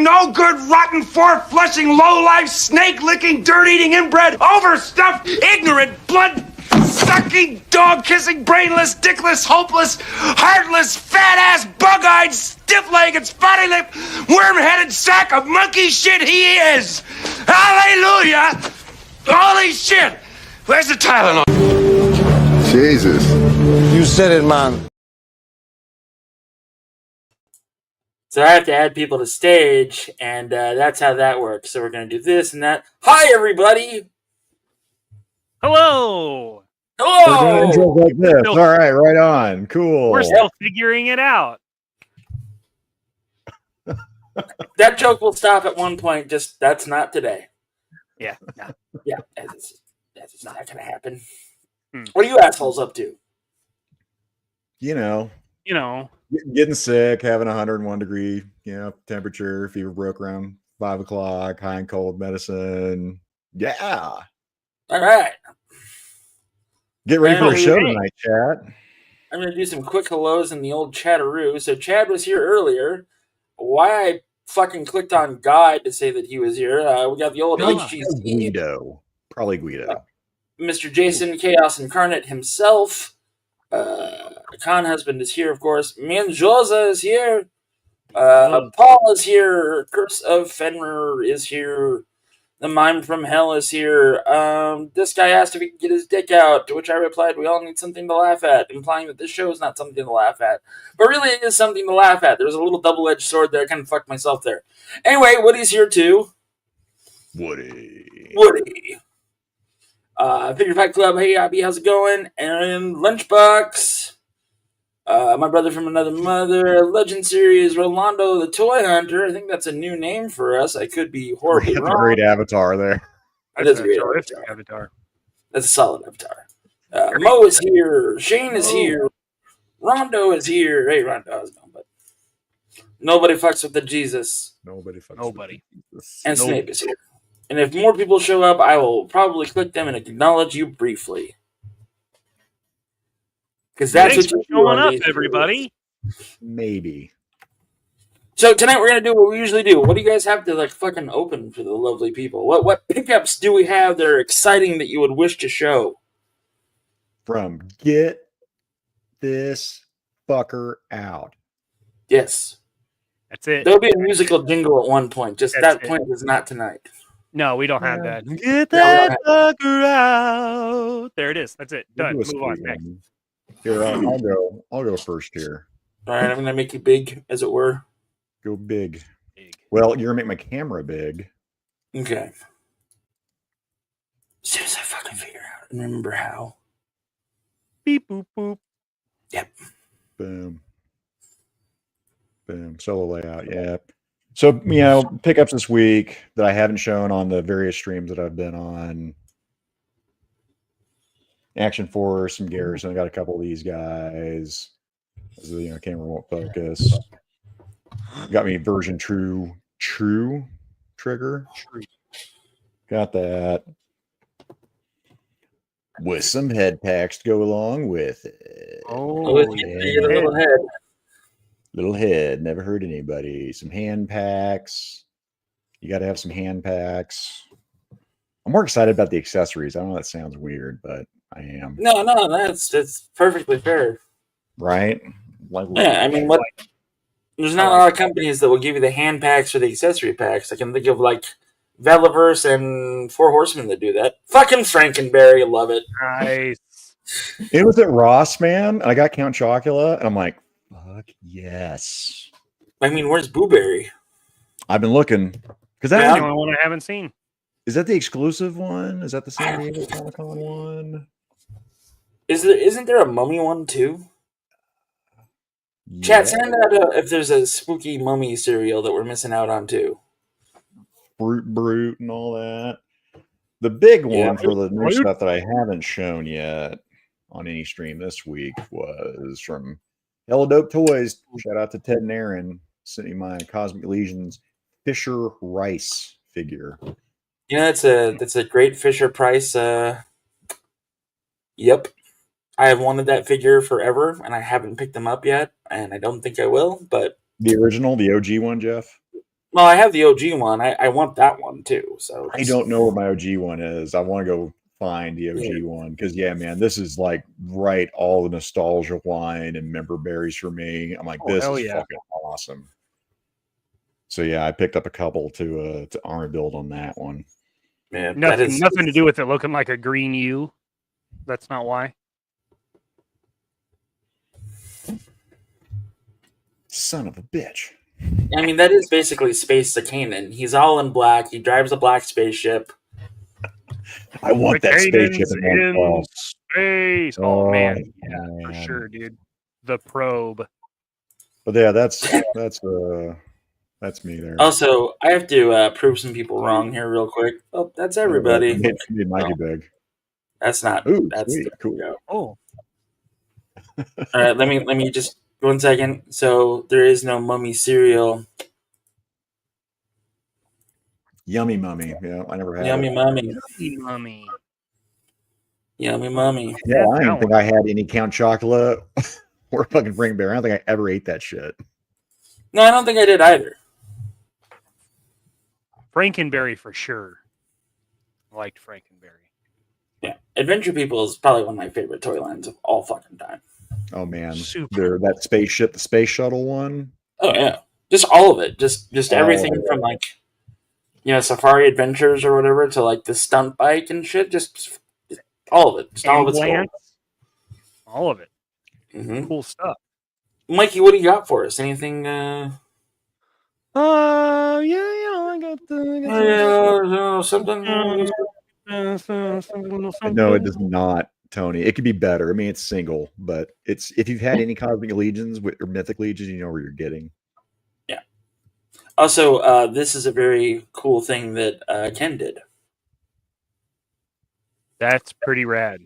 No good, rotten, four-flushing, low-life, snake-licking, dirt-eating, inbred, overstuffed, ignorant, blood-sucking, dog-kissing, brainless, dickless, hopeless, heartless, fat-ass, bug-eyed, stiff-legged, spotty-lipped, worm-headed sack of monkey shit he is! Hallelujah! Holy shit! Where's the Tylenol? Jesus. You said it, man. So I have to add people to stage, and that's how that works. So we're going to do this and that. Hi, everybody! Hello! Hello! We're doing intros like this. All right, right on. Cool. We're still figuring it out. That joke will stop at one point. Just, that's not today. Yeah. No. Yeah, that's not going to happen. What are you assholes up to? You know. Getting sick, having 101 degree, temperature, fever broke around 5 o'clock, high and cold medicine. Yeah. All right. Get ready for a show tonight, chat. I'm going to do some quick hellos in the old chatteroo. So Chad was here earlier. Why I fucking clicked on Guide to say that he was here. We got the old HGC. Guido. Probably Guido. Mr. Jason Chaos Incarnate himself. Con Husband is here, of course. Manjosa is here. Paul is here. Curse of Fenrir is here. The Mime from Hell is here. This guy asked if he could get his dick out, to which I replied, we all need something to laugh at, implying that this show is not something to laugh at. But really, it is something to laugh at. There's a little double-edged sword there. I kind of fucked myself there. Anyway, Woody's here, too. Woody. Figure Fight Club, hey, Abby, how's it going? And Lunchbox. My brother from another mother. Legend Series, Rolando the Toy Hunter. I think that's a new name for us. I could be horribly wrong. That's a great avatar there. That is a great avatar. That's a solid avatar. Mo is here. Shane is here. Rondo is here. Hey, Rondo, how's it going, bud? Nobody fucks with the Jesus. Nobody. And Snape is here. And if more people show up, I will probably click them and acknowledge you briefly. Because that's Thanks what for showing up, everybody. Maybe. So tonight we're gonna do what we usually do. What do you guys have to fucking open for the lovely people? What pickups do we have that are exciting that you would wish to show? From Get This Fucker Out. Yes. That's it. There'll be a musical jingle at one point. Just that point is not tonight. No, we don't have that. Get that fucker out. There it is. That's it. Done. Move on. Next. Here, I'll go first here. All right, I'm gonna make you big, as it were. Go big. Well, you're gonna make my camera big. Okay. As soon as I fucking figure out and remember how. Beep boop boop. Yep. Boom. Solo layout. Yep. So, pickups this week that I haven't shown on the various streams that I've been on. Action Force, some Garrison. I got a couple of these guys. Camera won't focus. Got me version true trigger. Got that. With some head packs to go along with it. Oh, yeah. Little head. Little head. Never hurt anybody. Some hand packs. You got to have some hand packs. I'm more excited about the accessories. I know that sounds weird, but I am. No, that's perfectly fair. Right? Yeah, I mean, there's not a lot of companies that will give you the hand packs or the accessory packs. I can think of Veliverse and Four Horsemen that do that. Fucking Frankenberry, love it. Nice. It was at Ross, man. I got Count Chocula, and I'm like, fuck yes. I mean, where's Booberry? I've been looking because That's the only one I haven't seen. Is that the exclusive one? Is that the San Diego Comic-Con one? Isn't there a Mummy one too? Chat, send out if there's a spooky mummy cereal that we're missing out on too. Fruit Brute and all that. The big one for the new stuff that I haven't shown yet on any stream this week was from Hello Dope Toys. Shout out to Ted and Aaron. Sent me my Cosmic Legions Fisher Rice figure. Yeah, that's a great Fisher Price. Yep, I have wanted that figure forever, and I haven't picked them up yet, and I don't think I will. But the original, the OG one, Jeff. Well, I have the OG one. I want that one too. So I don't know where my OG one is. I want to go find the OG one because man, this is like right all the nostalgia wine and member berries for me. I'm like, this is fucking awesome. So I picked up a couple to armor build on that one. Yeah, nothing to do with it looking like a green U. That's not why. Son of a bitch. I mean, that is basically Space Zakainen. He's all in black. He drives a black spaceship. I want that spaceship in space. Oh man, for sure, dude. The probe. But that's me there. Also, I have to prove some people wrong here real quick. Oh, that's everybody. Made Mikey big. That's not. Ooh, that's sweet. Cool. Oh. All right, let me just 1 second. So there is no mummy cereal. Yummy Mummy. Yeah, I never had Yummy it. Mummy. Yummy Mummy. Yummy Mummy. Yeah, I don't think I had any Count Chocolate or fucking Frank Bear. I don't think I ever ate that shit. No, I don't think I did either. Frankenberry for sure. I liked Frankenberry. Yeah, Adventure People is probably one of my favorite toy lines of all fucking time. Oh man, super. That spaceship, the space shuttle one. Oh yeah, just all of it. Just everything from like, Safari Adventures or whatever to like the stunt bike and shit. Just all of it. Just all of it's cool. All of it. Mm-hmm. Cool stuff. Mikey, what do you got for us? Anything? I got something. No, it does not, Tony. It could be better. I mean, it's single, but it's if you've had any Cosmic Legions or Mythic Legions, you know where you're getting. Yeah. Also, this is a very cool thing that Ken did. That's pretty rad.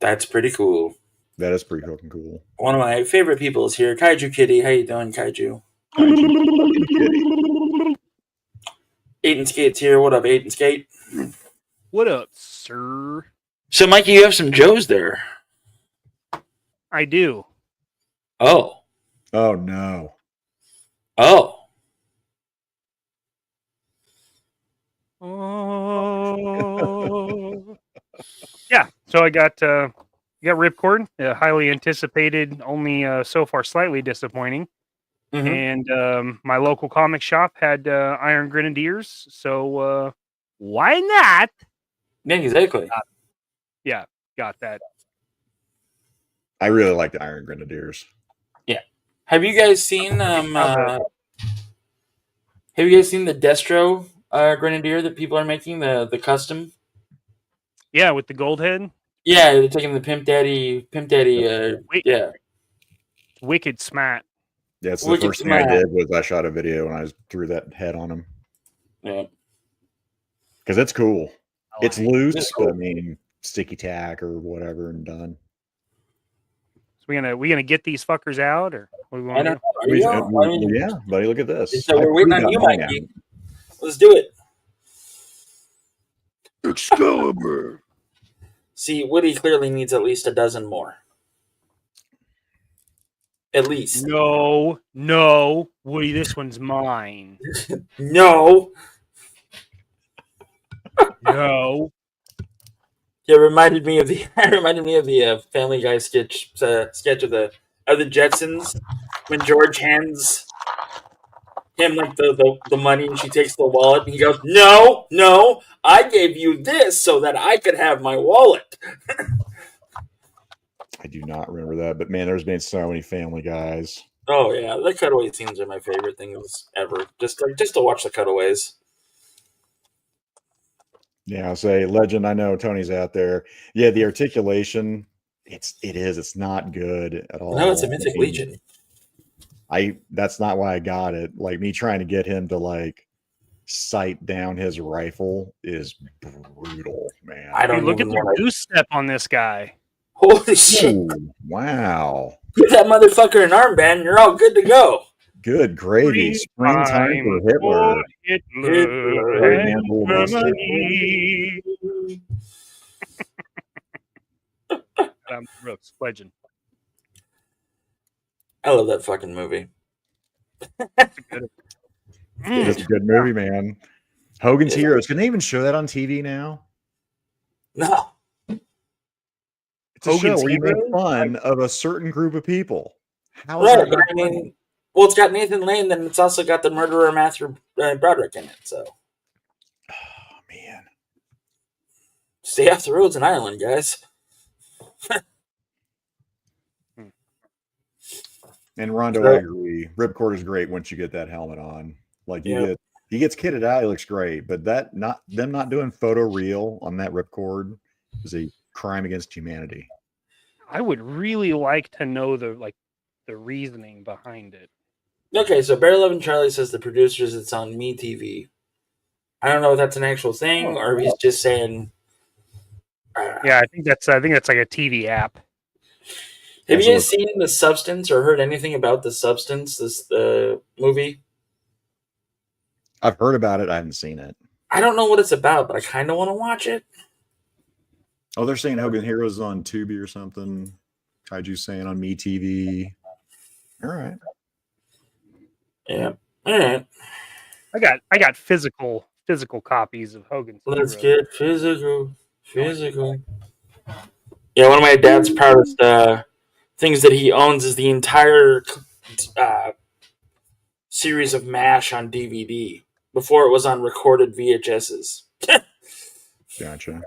That's pretty cool. That is pretty fucking cool. One of my favorite people is here, Kaiju Kitty. How you doing, Kaiju? Eight and Skate's here. What up, Eight and Skate? What up, sir? So, Mikey, you have some Joes there. I do. Oh. Oh no. Oh. Oh. Yeah. So I got Ripcord, highly anticipated, only so far slightly disappointing. Mm-hmm. And my local comic shop had Iron Grenadiers, so why not? Yeah, exactly. Got that. I really like the Iron Grenadiers. Yeah. Have you guys seen Have you guys seen the Destro Grenadier that people are making, the custom? Yeah, with the gold head. Yeah, they're taking the Pimp Daddy. Yeah. Wicked smart. Yeah, it's the first thing I did was I shot a video and I threw that head on him. Yeah. Because it's cool. It's loose, but I mean, sticky tack or whatever, and done. So we gonna get these fuckers out, or what do we want to do? Yeah, buddy, look at this. So we're waiting on you, Mikey. Let's do it. Excalibur. See, Woody clearly needs at least a dozen more. At least. No, Woody, this one's mine. No. No. It reminded me of the Family Guy sketch of the Jetsons when George hands him like the money and she takes the wallet and he goes, No, I gave you this so that I could have my wallet. I do not remember that, but man, there's been so many Family Guys. Oh yeah, the cutaway scenes are my favorite things ever. Just to watch the cutaways. Yeah, I'll say Legend. I know Tony's out there. Yeah, the articulation, it's not good at all. No, it's a Mythic Legion. That's not why I got it. Like me trying to get him to like sight down his rifle is brutal, man. I don't Dude, look at even the want to. goose step on this guy. Holy shit! Ooh, wow. Put that motherfucker in armband, and you're all good to go. Good gravy. Springtime for Hitler. Hitler Great and man, Germany. Brooks, legend. I love that fucking movie. It's a good movie, man. Hogan's Heroes. Can they even show that on TV now? No. It's a Hogan's show where you make Heroes? fun of a certain group of people. How is Right, that but not I funny? mean, well, it's got Nathan Lane, then it's also got the murderer Matthew Broderick in it. So Oh, man. stay off the roads in Ireland, guys. And Rondo, So- I agree. Ripcord is great once you get that helmet on. Like Yeah. he gets kitted out, he looks great. But them not doing photo real on that Ripcord is a crime against humanity. I would really like to know the reasoning behind it. Okay, so Bear 11 Charlie says the producers it's on MeTV. I don't know if that's an actual thing or if he's just saying. Yeah, I think that's like a TV app. Have Yeah, you guys so seen The Substance or heard anything about The Substance, this movie? I've heard about it. I haven't seen it. I don't know what it's about, but I kind of want to watch it. Oh, they're saying Hogan Heroes is on Tubi or something. Kaiju saying on MeTV. All right. Yeah. All right. I got physical copies of Hogan's Let's Heroes. get physical. Physical. Yeah, one of my dad's proudest things that he owns is the entire series of MASH on DVD before it was on recorded VHSs. Gotcha.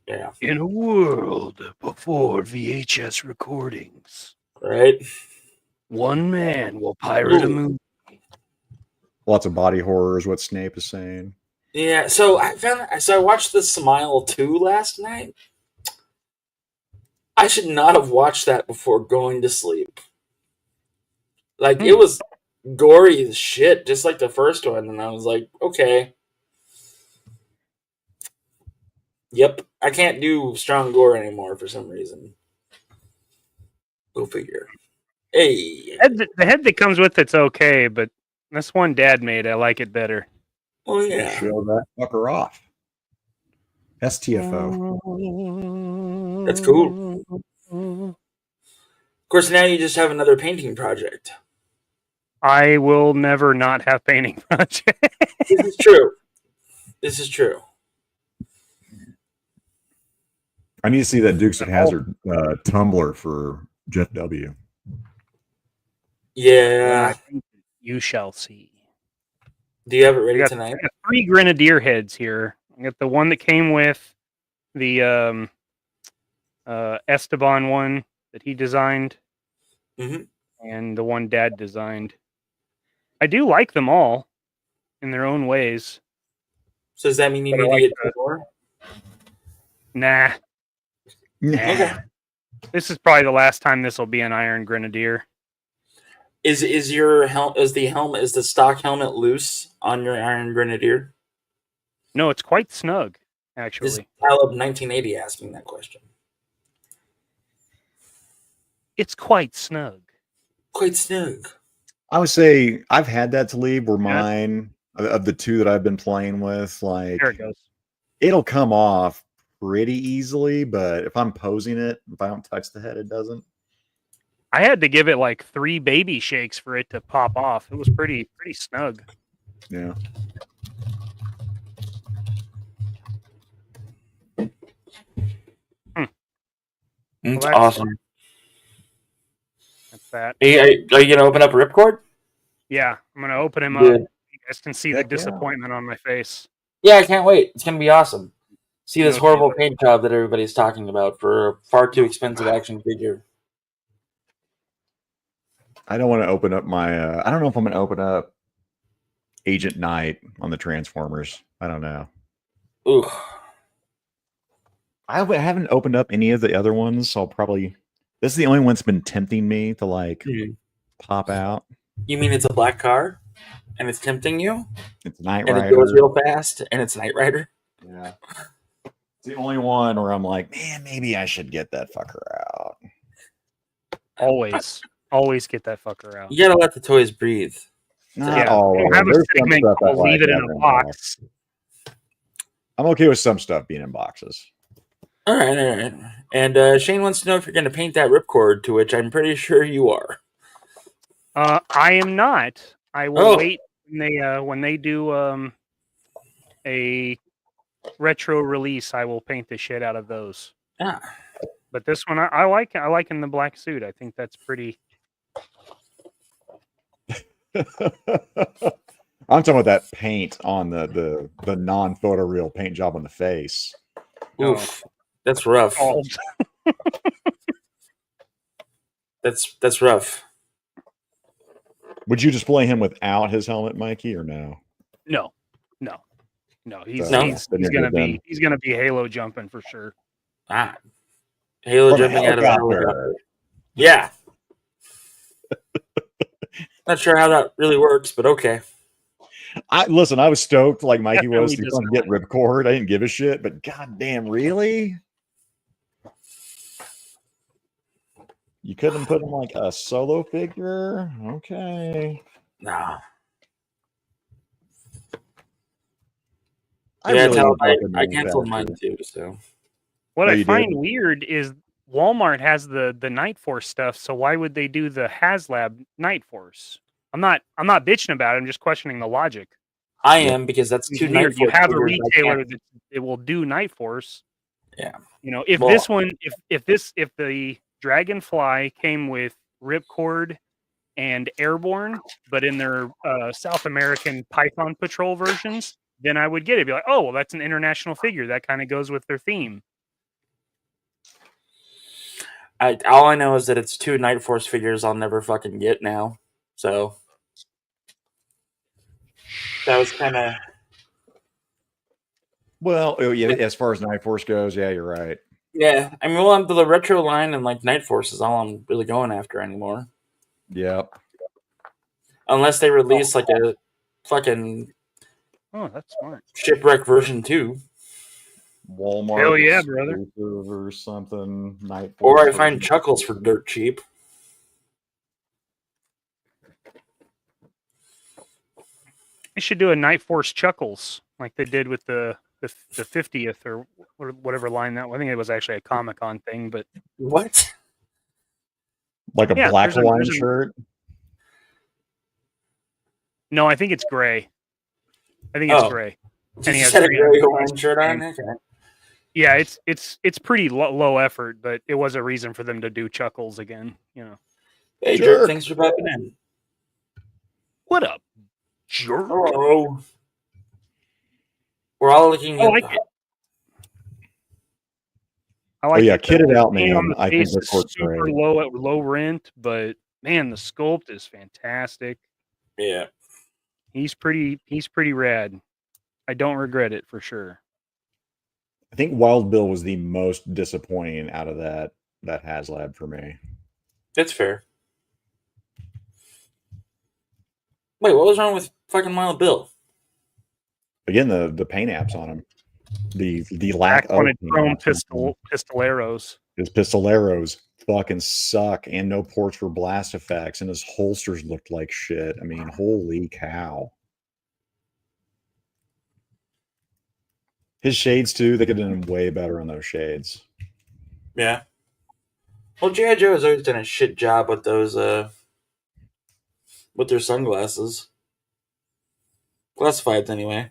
Yeah. In a world before VHS recordings, Right? one man will pirate a movie. Lots of body horror is what Snape is saying. Yeah, so I watched The Smile 2 last night. I should not have watched that before going to sleep. Like, it was gory as shit, just like the first one, and I was like, okay. Yep, I can't do strong gore anymore for some reason. Go figure. Hey. The head that comes with it's okay, but this one Dad made, I like it better. Oh, yeah. Show that fucker off. STFO. That's cool. Of course, now you just have another painting project. I will never not have painting project. This is true. This is true. I need to see that Dukes of Hazzard Tumblr for Jeff W. Yeah. You shall see. Do you have it ready I got tonight? 3 Grenadier heads here. I got the one that came with the Esteban one that he designed, and the one Dad designed. I do like them all in their own ways. So does that mean you need to get 2 more? Nah. Okay. This is probably the last time this will be an Iron Grenadier. Is your is the stock helmet loose on your Iron Grenadier? No, it's quite snug, This actually. is Caleb 1980 asking that question. It's quite snug. Quite snug. I would say I've had that to leave where mine, of the 2 that I've been playing with, like, There it goes. it'll come off pretty easily, but if I'm posing it, if I don't touch the head, it doesn't. I had to give it like 3 baby shakes for it to pop off. It was pretty snug. Yeah. That's that's awesome. That's that. Are you going to open up Ripcord? Yeah, I'm gonna open him Good. up. You guys can see Heck the yeah. disappointment on my face. Yeah, I can't wait. It's going to be awesome. See this Okay. horrible paint job that everybody's talking about for a far too expensive action figure. I don't want to open up my, I don't know if I'm going to open up Agent Knight on the Transformers. I don't know. Ooh. I haven't opened up any of the other ones, so I'll probably, this is the only one that's been tempting me to like pop out. You mean it's a black car, and it's tempting you, It's Knight and Rider. it goes real fast, and it's Knight Rider? Yeah. It's the only one where I'm like, man, maybe I should get that fucker out. Always get that fucker out. You gotta let the toys breathe. Not all of them. Have a There's some segment stuff I called like leave it in having a in box. I'm okay with some stuff being in boxes. All right. And Shane wants to know if you're going to paint that ripcord, to which I'm pretty sure you are. I am not. I will Oh. wait when they do a retro release. I will paint the shit out of those. Yeah. But this one, I like. I like in the black suit. I think that's pretty. I'm talking about that paint on the non-photoreal paint job on the face. Oof. That's rough. Oh. That's rough. Would you display him without his helmet, Mikey, or no? No. He's gonna be Halo jumping for sure. Ah. Halo From a jumping out of a helicopter. helicopter. Yeah. Not sure how that really works, but okay. I was stoked like Mikey was Definitely to does get ripcord. I didn't give a shit, but goddamn, really? You couldn't put him like a solo figure? Okay. Nah. I Yeah, really would like a I new canceled Valkyrie. mine too, so. What No, I you find did? weird is Walmart has the Night Force stuff, so why would they do the HasLab Night Force? I'm not bitching about it. I'm just questioning the logic. I am, because that's It's two weird. Night You Force have a figures I retailer can't- that it will do Night Force. Yeah. You know, if Well- this one, if the Dragonfly came with Ripcord and Airborne, but in their South American Python Patrol versions, then I would get it. Be like, oh, well, that's an international figure. That kind of goes with their theme. all I know is that it's two Night Force figures I'll never fucking get now. So that was kind of. Well, yeah, as far as Night Force goes, yeah, you're right. Yeah, I mean, well, the retro line and like Night Force is all I'm really going after anymore. Yep. Unless they release like a fucking Oh, that's smart. Shipwreck version 2. Walmart. Hell yeah, brother. exclusive or something. Night Or Force I find version. Chuckles for dirt cheap. They should do a Night Force Chuckles like they did with the 50th or whatever line that. I think it was actually a Comic-Con thing, but What? Like a Yeah, black there's a- Hawaiian there's a- shirt. no, I think it's gray. I think it's Oh. gray. Did And he you has set a green gray on Hawaiian shirt on? and- Okay. Yeah, it's pretty low effort, but it was a reason for them to do Chuckles again. You know, Hey, Jerk. Jerk, thanks for popping in. what up, jerk? Hello. We're all looking I at like it. I Oh like yeah, it. kit it The out, paint on man. the I think face the is court's super great. low rent, but man, the sculpt is fantastic. Yeah. He's pretty rad. I don't regret it for sure. I think Wild Bill was the most disappointing out of that HasLab for me. That's fair. Wait, what was wrong with fucking Wild Bill? Again, the paint apps on him. The lack Back of wanted paint chrome apps on him. pistoleros. His pistoleros fucking suck, and no ports for blast effects, and his holsters looked like shit. I mean, holy cow. His shades too, they could have done way better on those shades. Yeah. Well, G.I. Joe has always done a shit job with those, with their sunglasses. Classifieds, anyway.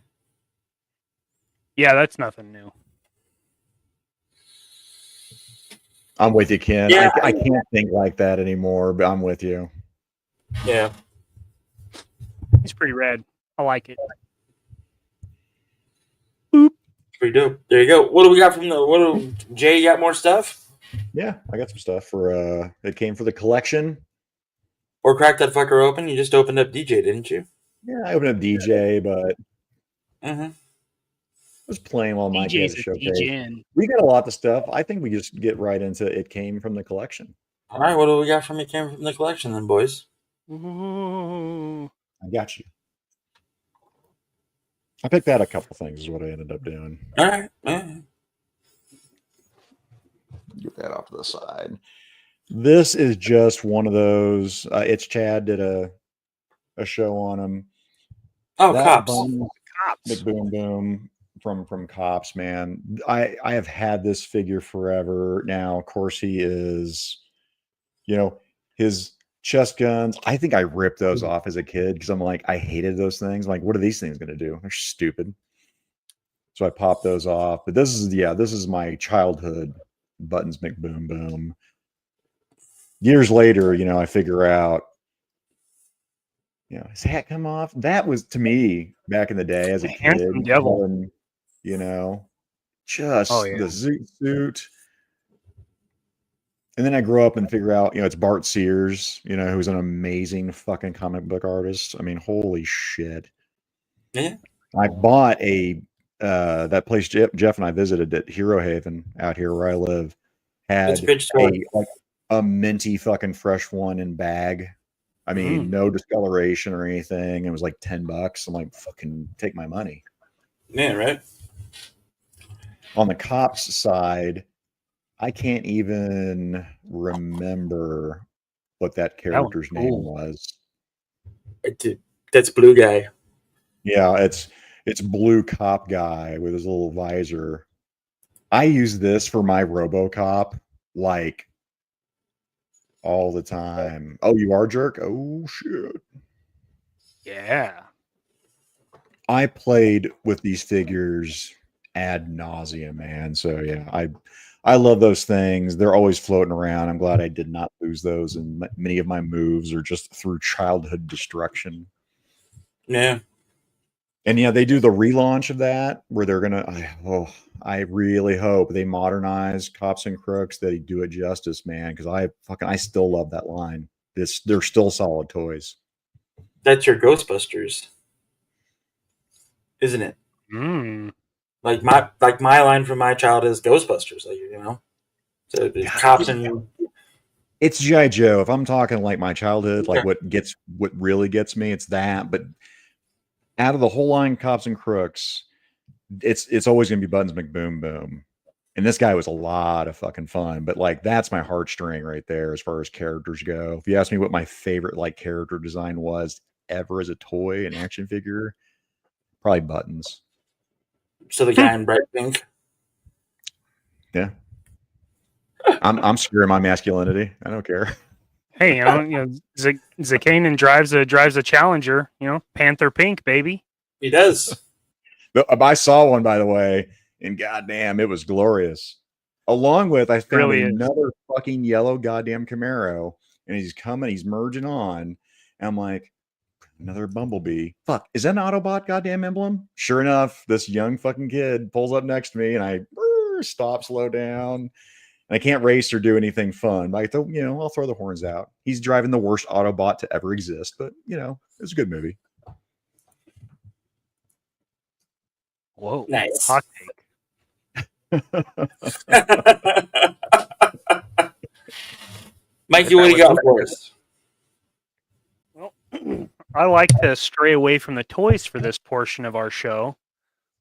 Yeah, that's nothing new. I'm with you, Ken. Yeah. I can't think like that anymore, but I'm with you. Yeah. He's pretty rad. I like it. Pretty dope. There you go. What do we got from Jay, you got more stuff? Yeah, I got some stuff for it came for the collection. Or crack that fucker open? You just opened up DJ, didn't you? Yeah, I opened up DJ, but Mm-hmm. I was playing while Mikey had DJ's a a showcase. DJN. We got a lot of stuff. I think we just get right into it came from the collection. All right, what do we got from It Came From the Collection then, boys? Ooh. I got you. I picked out a couple things is what I ended up doing. All right. Get that off to the side. This is just one of those. It's Chad did a show on them. Oh, That Cops. McBoom Boom from Cops, man. I have had this figure forever now. Of course, he is, his chest guns. I think I ripped those off as a kid because I'm like, I hated those things. I'm like, what are these things going to do? They're stupid. So I popped those off. But this is my childhood Buttons McBoom Boom. Years later, I figure out, his hat come off. That was, to me, back in the day as a kid, Handsome devil. Just Oh, yeah. the zoot suit. And then I grew up and figure out, it's Bart Sears, who's an amazing fucking comic book artist. I mean, holy shit. Yeah. I bought that place Jeff and I visited at Hero Haven out here where I live had a minty fucking fresh one in bag. I mean, no discoloration or anything. It was like $10. I'm like, fucking take my money. Yeah, right. On the Cops side, I can't even remember what that character's name was. That's Blue Guy. Yeah, it's Blue Cop Guy with his little visor. I use this for my RoboCop like all the time. Oh, you are Jerk? Oh shit. Yeah. I played with these figures ad nauseum, man. So yeah, I love those things. They're always floating around. I'm glad I did not lose those, and many of my moves are just through childhood destruction. Yeah. And yeah, they do the relaunch of that where they're gonna. I really hope they modernize Cops and Crooks. They do it justice, man. Because I still love that line. They're still solid toys. That's your Ghostbusters, isn't it? Like my line from my childhood is Ghostbusters. So Cops and it's G.I. Joe. If I'm talking like my childhood, like what really gets me, it's that. But out of the whole line, Cops and Crooks, it's always going to be Buttons McBoom Boom. And this guy was a lot of fucking fun. But like that's my heartstring right there as far as characters go. If you ask me what my favorite like character design was ever as a toy and action figure, probably Buttons. So the guy in bright pink. Yeah. I'm screwing my masculinity. I don't care. Hey, Zakainen drives a Challenger. Panther pink, baby. He does. I saw one, by the way, and goddamn, it was glorious. Along with, I found another fucking yellow goddamn Camaro, and he's merging on, and I'm like, another Bumblebee. Fuck, is that an Autobot goddamn emblem? Sure enough, this young fucking kid pulls up next to me, and I stop, slow down. And I can't race or do anything fun. But I'll throw the horns out. He's driving the worst Autobot to ever exist, but it was a good movie. Whoa. Nice. Hot take. Mikey, what do you got for us? Well, I like to stray away from the toys for this portion of our show.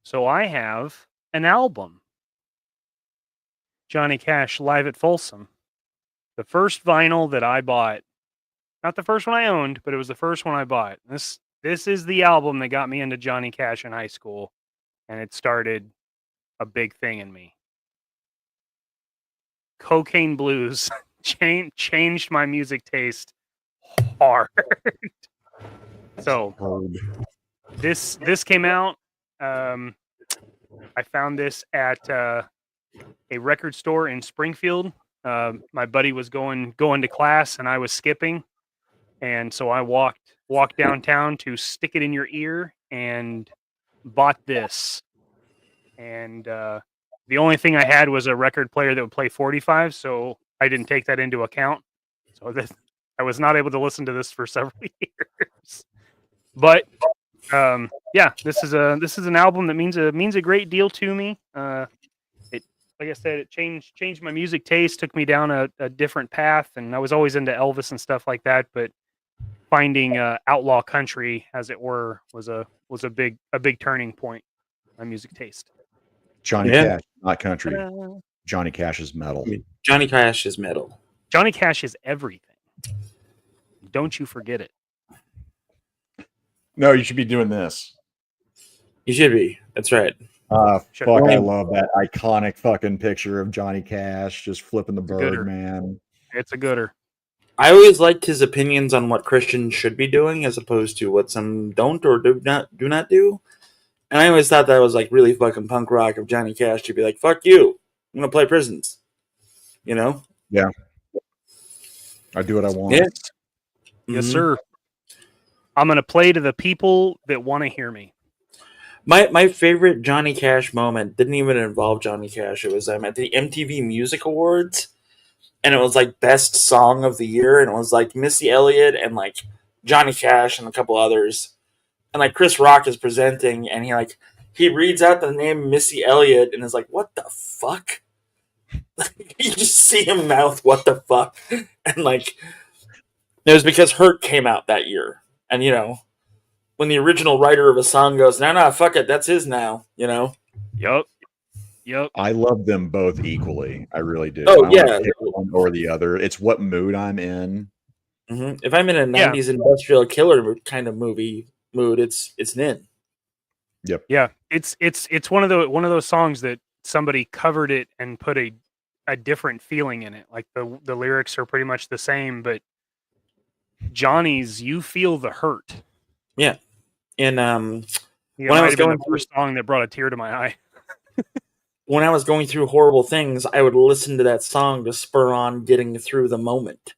So I have an album. Johnny Cash Live at Folsom. The first vinyl that I bought. Not the first one I owned, but it was the first one I bought. This is the album that got me into Johnny Cash in high school, and it started a big thing in me. Cocaine Blues changed my music taste hard. So this came out. I found this at a record store in Springfield. My buddy was going to class, and I was skipping, and so I walked downtown to Stick It in Your Ear and bought this. And the only thing I had was a record player that would play 45, so I didn't take that into account. So I was not able to listen to this for several years. But yeah, this is an album that means a great deal to me. Like I said, it changed my music taste, took me down a different path, and I was always into Elvis and stuff like that. But finding outlaw country, as it were, was a big turning point in my music taste. Johnny Cash, not country. Johnny Cash is metal. Johnny Cash is metal. Johnny Cash is everything. Don't you forget it. No, you should be doing this. You should be. That's right. Fuck, I love that iconic fucking picture of Johnny Cash just flipping the bird, man. It's a gooder. I always liked his opinions on what Christians should be doing as opposed to what some don't or do not do. And I always thought that was like really fucking punk rock of Johnny Cash to be like, fuck you. I'm going to play prisons. You know? Yeah. I do what I want. Yeah. Yes, sir. I'm going to play to the people that want to hear me. My favorite Johnny Cash moment didn't even involve Johnny Cash. It was at the MTV Music Awards, and it was like best song of the year, and it was like Missy Elliott and like Johnny Cash and a couple others, and like Chris Rock is presenting, and he reads out the name Missy Elliott and is like, "What the fuck?" You just see him mouth, "What the fuck," and like it was because Hurt came out that year, and you know. When the original writer of a song goes, no, fuck it, that's his now, you know? Yep. I love them both equally. I really do. Oh, I yeah. don't pick one or the other. It's what mood I'm in. Mm-hmm. If I'm in a 90s industrial killer kind of mood, it's Nin. Yep. Yeah. It's one of those songs that somebody covered it and put a different feeling in it. Like the lyrics are pretty much the same, but Johnny's "You Feel the Hurt." Yeah. And when I was going through the song that brought a tear to my eye. When I was going through horrible things, I would listen to that song to spur on getting through the moment.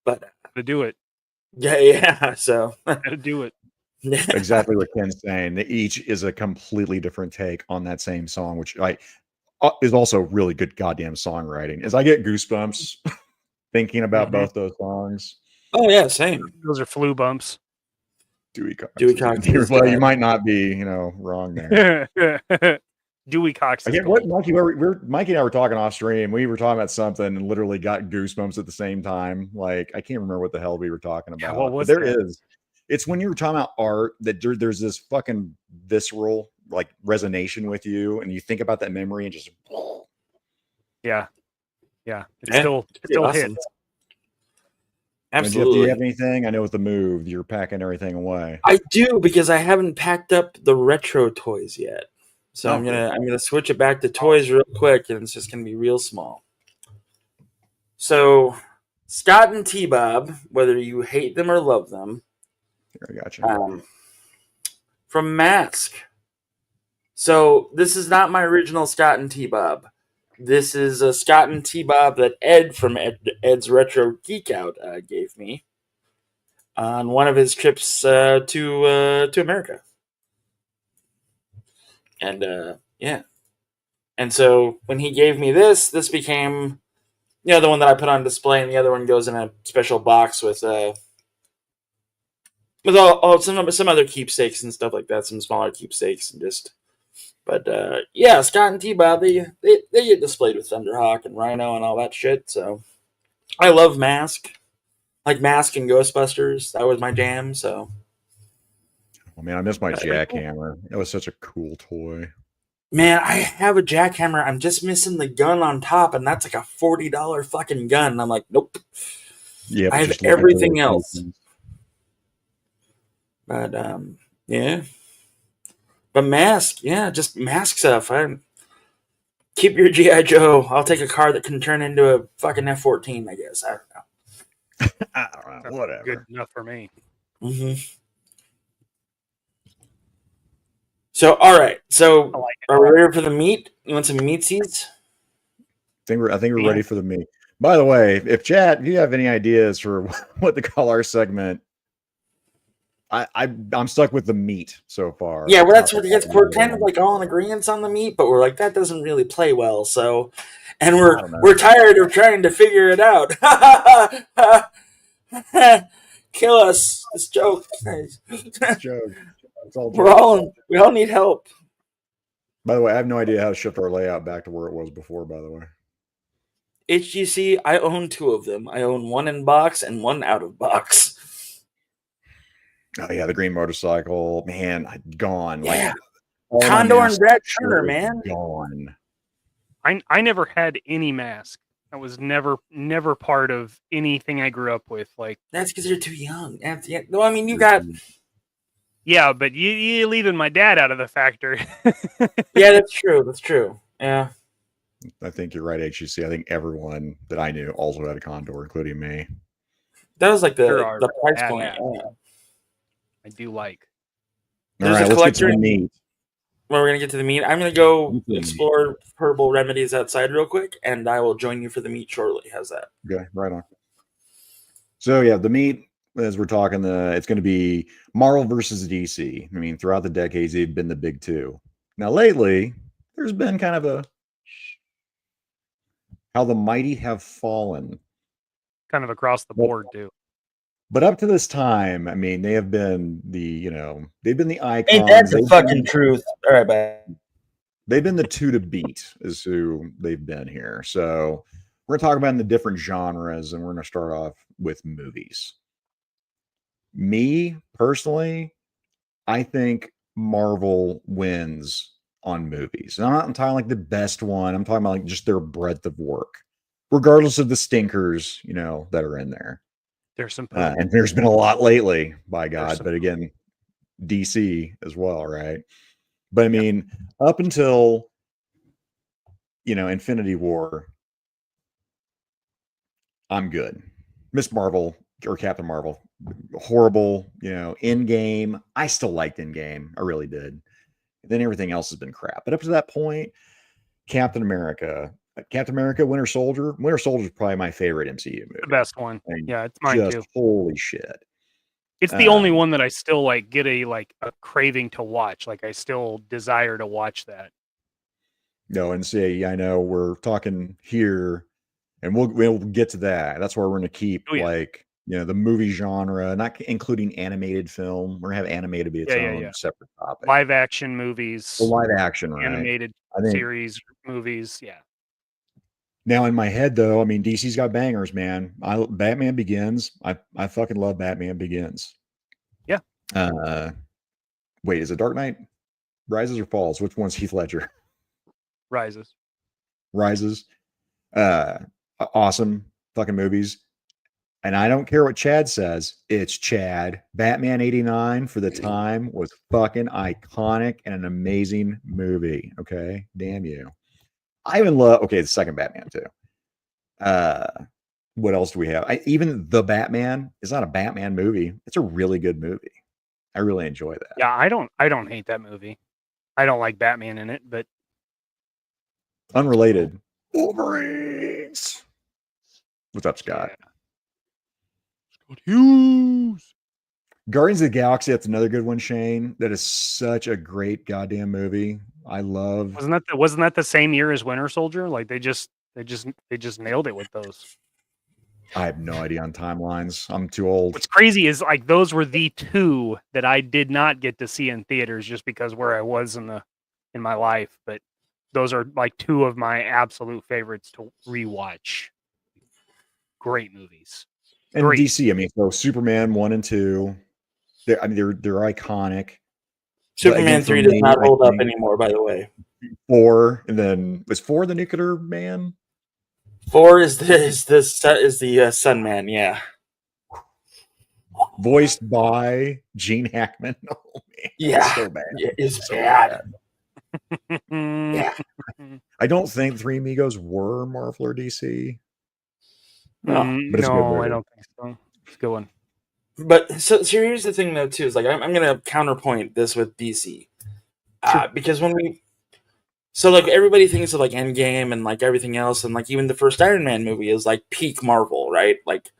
But to do it. Yeah. So to do it. Exactly what Ken's saying. Each is a completely different take on that same song, which is also really good goddamn songwriting. As I get goosebumps thinking about both those songs. Oh yeah, same. Those are flu bumps. Dewey Cox. Well, you might not be, wrong there. Dewey Cox. Again, what Mikey? Mikey and I were talking off stream. We were talking about something and literally got goosebumps at the same time. Like I can't remember what the hell we were talking about. What was but there that? is. It's when you were talking about art that there's this fucking visceral like resonation with you, and you think about that memory and just. Yeah. It still awesome. hits. Absolutely. Do you have anything? I know with the move, you're packing everything away. I do because I haven't packed up the retro toys yet. So I'm gonna switch it back to toys real quick, and it's just gonna be real small. So Scott and T-Bob, whether you hate them or love them, Here, I got you. From Mask. So this is not my original Scott and T-Bob. This is a Scott and T-Bob that Ed from Ed's Retro Geek Out gave me on one of his trips to America. And yeah. And so when he gave me this became the one that I put on display, and the other one goes in a special box with all some other keepsakes and stuff like that, some smaller keepsakes and just. But yeah, Scott and T-Bob, they get displayed with Thunderhawk and Rhino and all that shit. So I love Mask, like Mask and Ghostbusters. That was my jam. So, oh man, I miss my jackhammer. It was such a cool toy. Man, I have a jackhammer. I'm just missing the gun on top, and that's like a $40 fucking gun. And I'm like, nope. Yeah, I have everything else. But yeah. But Mask, yeah, just Mask stuff. Keep your G.I. Joe. I'll take a car that can turn into a fucking F-14, I guess. I don't know. I don't know. Whatever. Good enough for me. Mm-hmm. So, all right. So, are we ready for the meat? You want some meatsies? I think we're ready for the meat. By the way, if you have any ideas for what to call our segment, I'm stuck with the meat so far. Yeah, well, that's what it gets. We're kind of like all in agreement on the meat, but we're like that doesn't really play well. So, and we're tired of trying to figure it out. Kill us! This joke. We all need help. By the way, I have no idea how to shift our layout back to where it was before. By the way, HGC, I own 2 of them. I own one in box and one out of box. Oh yeah, the green motorcycle, man, gone. Yeah. Like all my Condor and masks Brad shit Turner, was man. gone. I never had any mask. I was never part of anything I grew up with. Like, That's because you're too young. No, I mean, you got... yeah, but you leaving my dad out of the factor. Yeah, that's true. That's true. Yeah. I think you're right, HGC. I think everyone that I knew also had a Condor, including me. That was like There are the price bad point. masks. Yeah. I do like. All There's right, a let's get to collector- the meat. Well, we're going to get to the meat. I'm going to go Okay. explore herbal remedies outside real quick, and I will join you for the meat shortly. How's that? Okay, right on. So yeah, the meat, as we're talking, it's going to be Marvel versus DC. I mean, throughout the decades, they've been the big two. Now, lately, there's been kind of a how the mighty have fallen. Kind of across the board too. But up to this time, I mean, they have been they've been the icons. Ain't that the fucking truth? All right, bye. They've been the two to beat, is who they've been here. So we're going to talk about in the different genres, and we're going to start off with movies. Me, personally, I think Marvel wins on movies. And I'm not talking like the best one. I'm talking about like just their breadth of work, regardless of the stinkers, that are in there. There's some and there's been a lot lately, by God. some But again, DC as well, right? But I mean, up until Infinity War, I'm good. Miss Marvel or Captain Marvel, horrible. Endgame, I still liked Endgame. I really did. Then everything else has been crap. But up to that point, Captain America, Winter Soldier. Winter Soldier is probably my favorite MCU movie. The best one. I mean, Yeah, it's mine too. Holy shit. It's the only one that I still like get a craving to watch. Like I still desire to watch that. No, and see, I know we're talking here, and we'll get to that. That's where we're going to keep the movie genre, not including animated film. We're going to have animated be its own separate topic. Live action movies. Live action, right? Animated series, movies, yeah. Now in my head, though, I mean, DC's got bangers, man. Batman Begins. I fucking love Batman Begins. Yeah. Wait, is it Dark Knight Rises or Falls? Which one's Heath Ledger? Rises. Awesome fucking movies. And I don't care what Chad says. It's Chad. Batman 89 for the time was fucking iconic and an amazing movie. Okay. Damn you. I even love, the second Batman too. What else do we have? Even The Batman is not a Batman movie. It's a really good movie. I really enjoy that. Yeah, I don't hate that movie. I don't like Batman in it, but unrelated. Wolverines. What's up, Scott? Yeah. Scott Hughes. Guardians of the Galaxy, that's another good one, Shane. That is such a great goddamn movie. I love. Wasn't that the same year as Winter Soldier? Like they just nailed it with those. I have no idea on timelines. I'm too old. What's crazy is like those were the two that I did not get to see in theaters just because where I was in my life. But those are like two of my absolute favorites to rewatch. Great movies. And great. DC, I mean, so Superman 1 and 2. They're iconic. Superman 3 does not hold up anymore, by the way. 4, and then was 4 the Nuclear Man? 4 is the Sun Man, yeah. Voiced by Gene Hackman. Oh man, yeah, so bad. Yeah, it's so bad. Yeah. I don't think Three Amigos were Marvel or DC. No, but it's no, I don't think so. It's a good one. But so here's the thing, though, too, is like I'm gonna counterpoint this with DC, because when like everybody thinks of like Endgame and like everything else, and like even the first Iron Man movie is like peak Marvel, right? Like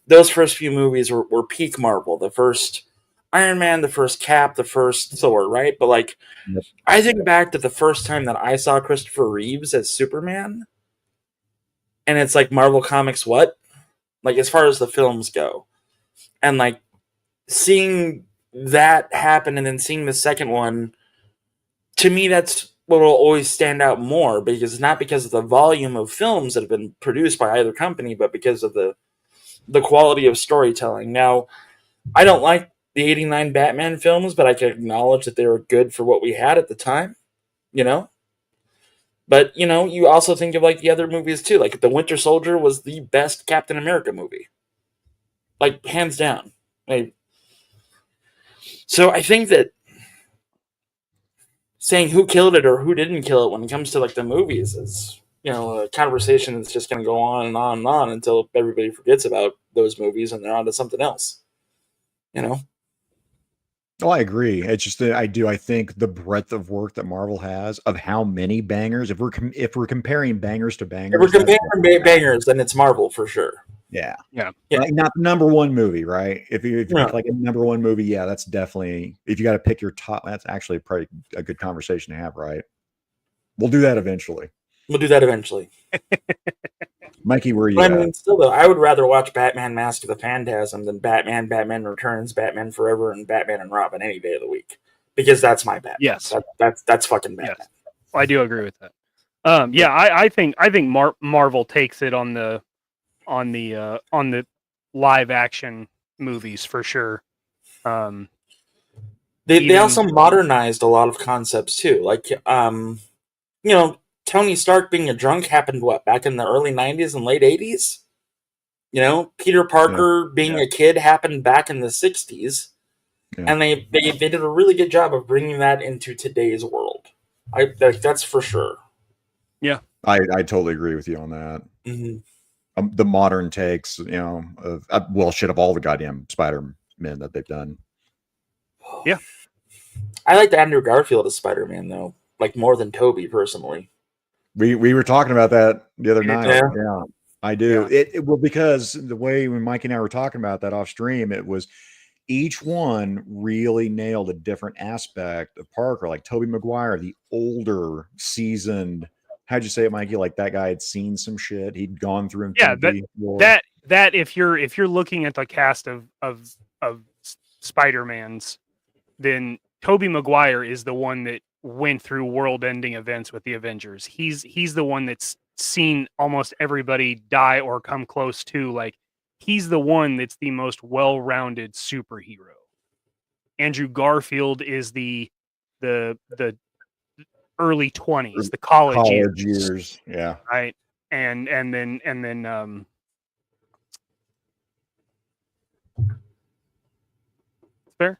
those first few movies were peak Marvel. The first Iron Man, the first Cap, the first Thor, right? But like I think back to the first time that I saw Christopher Reeves as Superman, and it's like Marvel Comics, what? Like as far as the films go. And like seeing that happen and then seeing the second one, to me, that's what will always stand out more, because not because of the volume of films that have been produced by either company, but because of the quality of storytelling. Now, I don't like the '89 Batman films, but I can acknowledge that they were good for what we had at the time. You know. But you also think of like the other movies too. Like The Winter Soldier was the best Captain America movie, like hands down. Like, so I think that saying who killed it or who didn't kill it when it comes to like the movies is a conversation that's just going to go on and on and on until everybody forgets about those movies and they're on to something else. Oh, I agree. It's just that I think the breadth of work that Marvel has of how many bangers. If we're comparing bangers to If bangers, we're comparing bangers, then it's Marvel for sure. Yeah. Yeah. Like not the number one movie, right? If you Yeah. pick like a number one movie, yeah, that's definitely, if you got to pick your top, that's actually probably a good conversation to have, right? We'll do that eventually. Mikey, where are you But at? I mean, still though, I would rather watch Batman: Mask of the Phantasm than Batman Returns, Batman Forever, and Batman and Robin any day of the week because that's my Batman. Yes. That's fucking Batman. Yes. I do agree with that. I think Marvel takes it on the live action movies for sure. They also modernized a lot of concepts too. Like Tony Stark being a drunk happened back in the early 90s and late 80s? Peter Parker being a kid happened back in the 60s. Yeah. And they did a really good job of bringing that into today's world. That's for sure. Yeah. I totally agree with you on that. Mm-hmm. The modern takes, of all the goddamn Spider-Man that they've done. Yeah. I like the Andrew Garfield as Spider-Man though, like more than Tobey personally. We were talking about that the other night. Yeah, I do. Yeah. Well, because the way when Mikey and I were talking about that off stream, it was each one really nailed a different aspect of Parker. Like Tobey Maguire, the older, seasoned. How'd you say it, Mikey? Like that guy had seen some shit. He'd gone through Infinity War. That if you're looking at the cast of Spider-Mans, then Tobey Maguire is the one that went through world-ending events with the Avengers. He's the one that's seen almost everybody die or come close to. Like he's the one that's the most well-rounded superhero. Andrew Garfield is the early 20s, the college years. Yeah. Right. And then fair.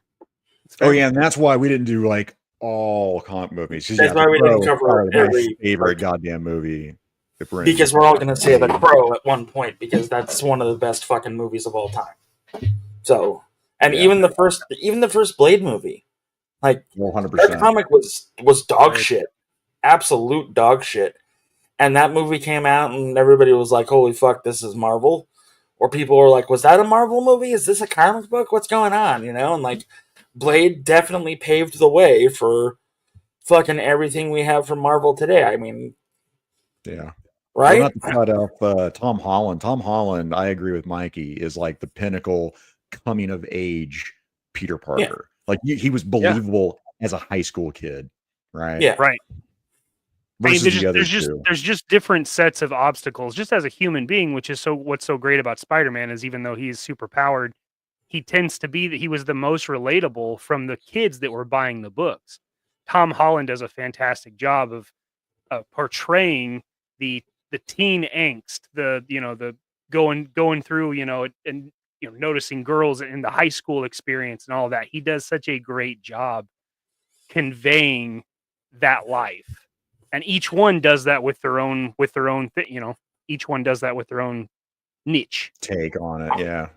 Oh yeah, and that's why we didn't do like all comic movies. That's why we didn't cover every favorite goddamn movie. Because we're all going to say The Crow at one point because that's one of the best fucking movies of all time. So, and even the first Blade movie, like 100%. That comic was dog shit, absolute dog shit. And that movie came out, and everybody was like, "Holy fuck, this is Marvel," or people were like, "Was that a Marvel movie? Is this a comic book? What's going on?" And like, Blade definitely paved the way for fucking everything we have from Marvel today. I mean, yeah. Right? Well, not to cut off Tom Holland. Tom Holland, I agree with Mikey, is like the pinnacle coming of age Peter Parker. Yeah. Like he was believable as a high school kid, right? Yeah, right. There's just different sets of obstacles. Just as a human being, which is what's so great about Spider-Man is even though he's super powered, he tends to be that he was the most relatable from the kids that were buying the books. Tom Holland does a fantastic job of portraying the teen angst, the going through, and noticing girls in the high school experience and all that. He does such a great job conveying that life. And each one does that with their own thing, each one does that with their own niche take on it. Yeah.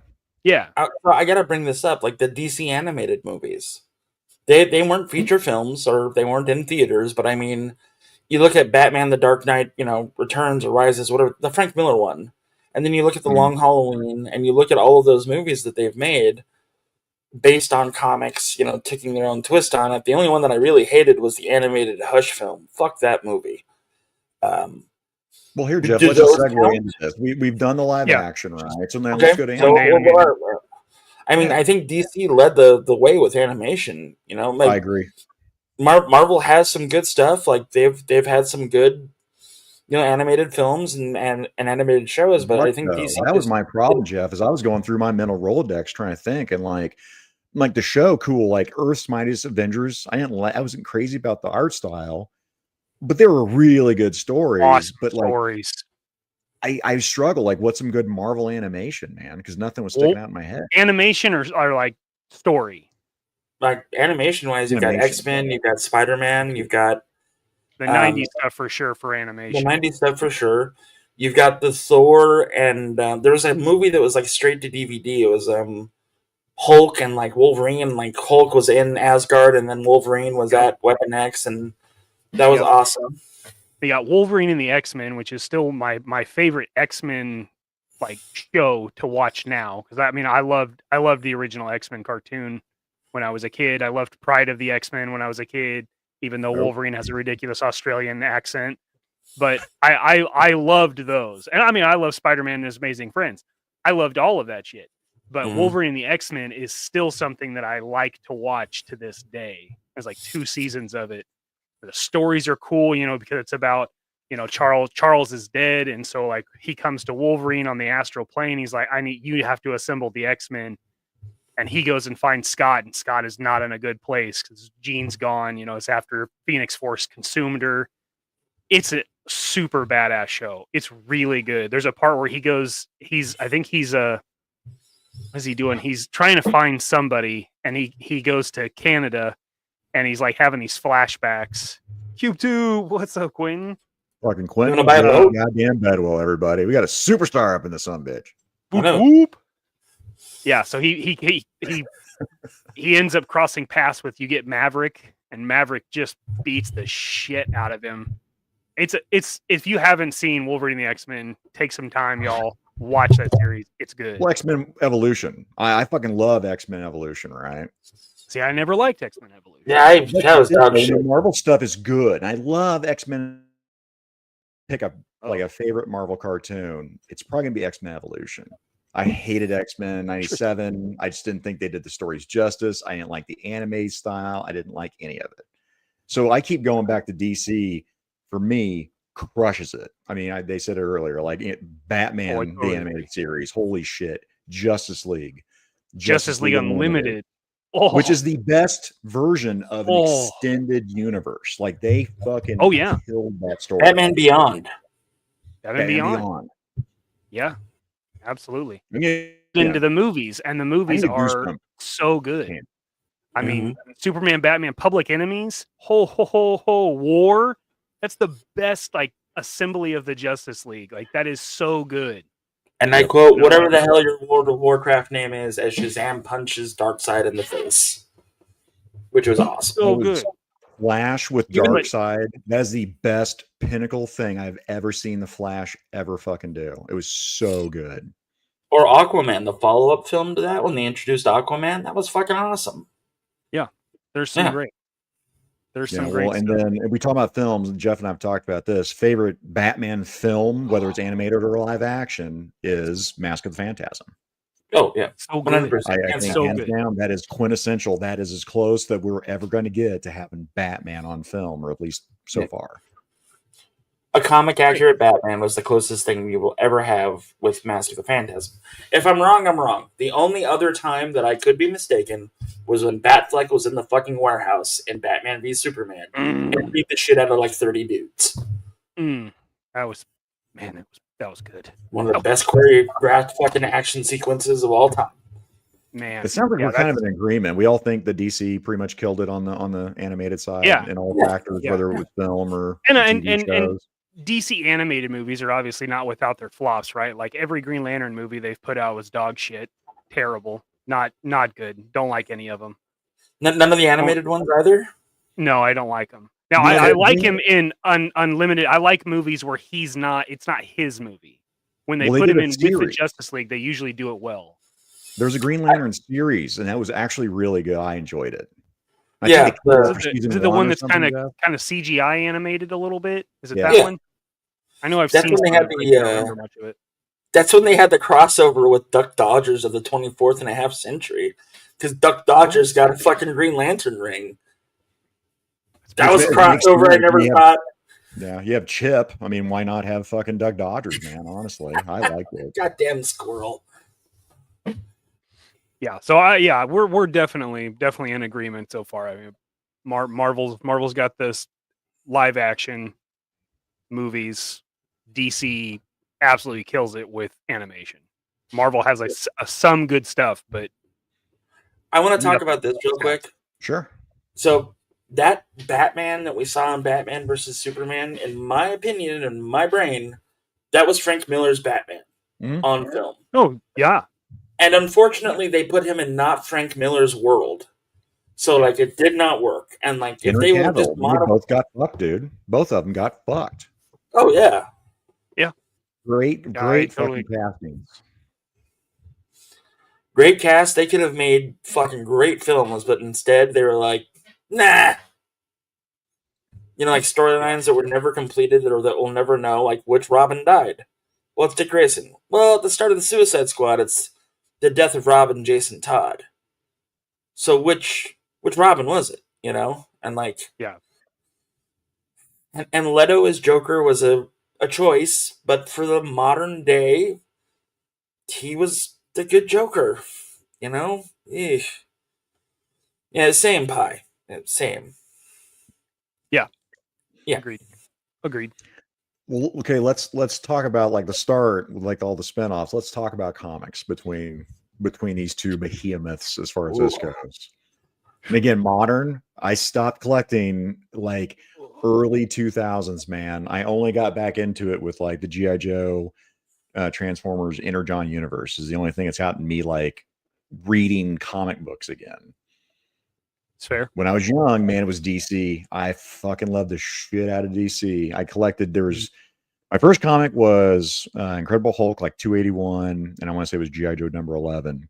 Yeah. I got to bring this up. Like the DC animated movies, they weren't feature films or they weren't in theaters, but I mean, you look at Batman, The Dark Knight, Returns or Rises, whatever, the Frank Miller one. And then you look at The Long Halloween and you look at all of those movies that they've made based on comics, taking their own twist on it. The only one that I really hated was the animated Hush film. Fuck that movie. Well, here, Jeff, let's just segue into this. We've done the live action, right? So now let's go to animation. I mean, I think DC led the way with animation. I agree. Marvel has some good stuff. Like they've had some good, animated films and animated shows. But I think DC that was my problem, Jeff. As I was going through my mental Rolodex trying to think, and like like the show cool, like Earth's Mightiest Avengers. I wasn't crazy about the art style, but they were really good stories. Awesome but like stories. I struggle, like what's some good Marvel animation, man? Because nothing was sticking out in my head. Animation or like story. Like animation wise, you've got X-Men, you've got Spider-Man, you've got the 90s stuff for sure for animation. The 90s stuff for sure. You've got the Thor, and there was a movie that was like straight to DVD. It was Hulk and like Wolverine, and like Hulk was in Asgard, and then Wolverine was at Weapon X, and that was awesome. They got Wolverine and the X-Men, which is still my favorite X-Men like show to watch now. Because I mean, I loved the original X-Men cartoon when I was a kid. I loved Pride of the X-Men when I was a kid, even though Wolverine has a ridiculous Australian accent. But I loved those. And I mean, I love Spider-Man and His Amazing Friends. I loved all of that shit. But Wolverine and the X-Men is still something that I like to watch to this day. There's like 2 seasons of it. The stories are cool, you know, because it's about, you know, Charles is dead, and so like he comes to Wolverine on the astral plane. He's like, you have to assemble the X-Men, and he goes and finds Scott, and Scott is not in a good place because Jean's gone. You know, it's after Phoenix Force consumed her. It's a super badass show. It's really good. There's a part where what's he doing? He's trying to find somebody, and he goes to Canada. And he's like having these flashbacks. Cube 2, what's up, Quentin? Fucking Quentin. Goddamn Bedwell, everybody. We got a superstar up in the sumbitch. Whoop, whoop. Yeah, so he ends up crossing paths with, you get Maverick, and Maverick just beats the shit out of him. It's if you haven't seen Wolverine and the X-Men, take some time, y'all. Watch that series. It's good. Well, X-Men Evolution. I fucking love X-Men Evolution, right? See, I never liked X-Men Evolution. Yeah, that was dog shit. The Marvel stuff is good. I love X-Men. Pick up like a favorite Marvel cartoon. It's probably gonna be X-Men Evolution. I hated X-Men 97. I just didn't think they did the stories justice. I didn't like the anime style. I didn't like any of it. So I keep going back to DC. For me, crushes it. I mean, they said it earlier, like Batman, the animated series. Holy shit. Justice League Unlimited. Which is the best version of an extended universe. Like they fucking killed that story. Batman Beyond. Batman Beyond. Yeah, absolutely. Into the movies, and the movies are so good. I mean, Superman, Batman, Public Enemies, War. That's the best like assembly of the Justice League. Like that is so good. And I quote, whatever the hell your World of Warcraft name is, as Shazam punches Darkseid in the face. Which was awesome. So good. Flash with Darkseid. That is the best pinnacle thing I've ever seen the Flash ever fucking do. It was so good. Or Aquaman, the follow-up film to that, when they introduced Aquaman. That was fucking awesome. Yeah. There's some great. There's some great stuff. And then if we talk about films, and Jeff and I have talked about this, favorite Batman film, whether it's animated or live action, is Mask of the Phantasm. Oh, yeah. So 100%. I think hands down, that is quintessential. That is as close that we're ever going to get to having Batman on film, or at least so far. A comic accurate Batman was the closest thing we will ever have with Mask of the Phantasm. If I'm wrong, I'm wrong. The only other time that I could be mistaken was when Batfleck was in the fucking warehouse in Batman v Superman and beat the shit out of like 30 dudes. That was good. One of the best choreographed fucking action sequences of all time. Man, it sounds like we're kind of in agreement. We all think the DC pretty much killed it on the animated side, in all factors, whether it was film or TV shows. DC animated movies are obviously not without their flops, right? Like every Green Lantern movie they've put out was dog shit, terrible, not good. Don't like any of them. None of the animated ones either. No, I don't like them. Now I like him in Unlimited. I like movies where it's not his movie. When they put him in with the Justice League, they usually do it well. There's a Green Lantern series, and that was actually really good. I enjoyed it. Is it the one that's kind of CGI animated a little bit? Is it that one? I know that's seen. When they had much of it. That's when they had the crossover with Duck Dodgers of the 24th and a half century, because Duck Dodgers got a fucking Green Lantern ring. That was a crossover I never thought. Yeah, you have Chip. I mean, why not have fucking Duck Dodgers, man? Honestly, I like it. Goddamn squirrel. Yeah. So we're definitely in agreement so far. I mean, Marvel's got this live action movies. DC absolutely kills it with animation. Marvel has like some good stuff, but I want to talk about this real quick. Sure. So that Batman that we saw in Batman versus Superman, in my opinion, in my brain, that was Frank Miller's Batman on film. Oh, yeah. And unfortunately, they put him in not Frank Miller's world. So, like, it did not work. And, like, if Henry they would have just Cavill, they both got fucked, dude. Both of them got fucked. Oh, yeah. Yeah. Great fucking castings. Great cast. They could have made fucking great films, but instead they were like, nah. You know, like storylines that were never completed or that we'll never know, like which Robin died. Well, it's Dick Grayson. Well, at the start of the Suicide Squad, it's the death of Robin Jason Todd. So which Robin was it? You know? And like, yeah. And Leto as Joker was a choice, but for the modern day, he was the good Joker. You know? Eesh. Yeah, same pie. Same. Yeah. Yeah. Agreed. Well, okay, let's talk about like the start, like all the spinoffs. Let's talk about comics between these two behemoths as far as this goes. And again, modern, I stopped collecting like early 2000s, man. I only got back into it with like the G.I. Joe Transformers Energon universe is the only thing that's gotten me like reading comic books again. It's fair. When I was young, man, it was DC. I fucking loved the shit out of DC. I collected, my first comic was Incredible Hulk, like 281, and I want to say it was G.I. Joe number 11.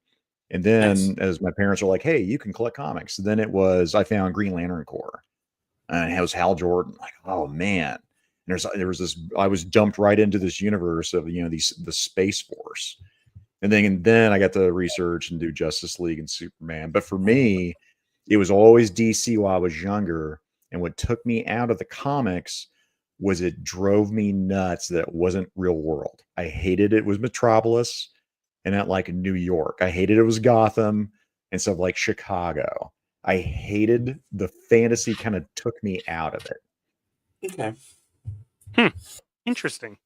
And then as my parents were like, hey, you can collect comics. Then I found Green Lantern Corps. And it was Hal Jordan. Like, oh man. And there was this, I was dumped right into this universe of, you know, the Space Force. And then I got to research and do Justice League and Superman. But for me, it was always DC while I was younger. And what took me out of the comics was it drove me nuts that it wasn't real world. I hated it was Metropolis and not like New York. I hated it was Gotham and stuff like Chicago. I hated the fantasy kind of took me out of it. Okay. Interesting.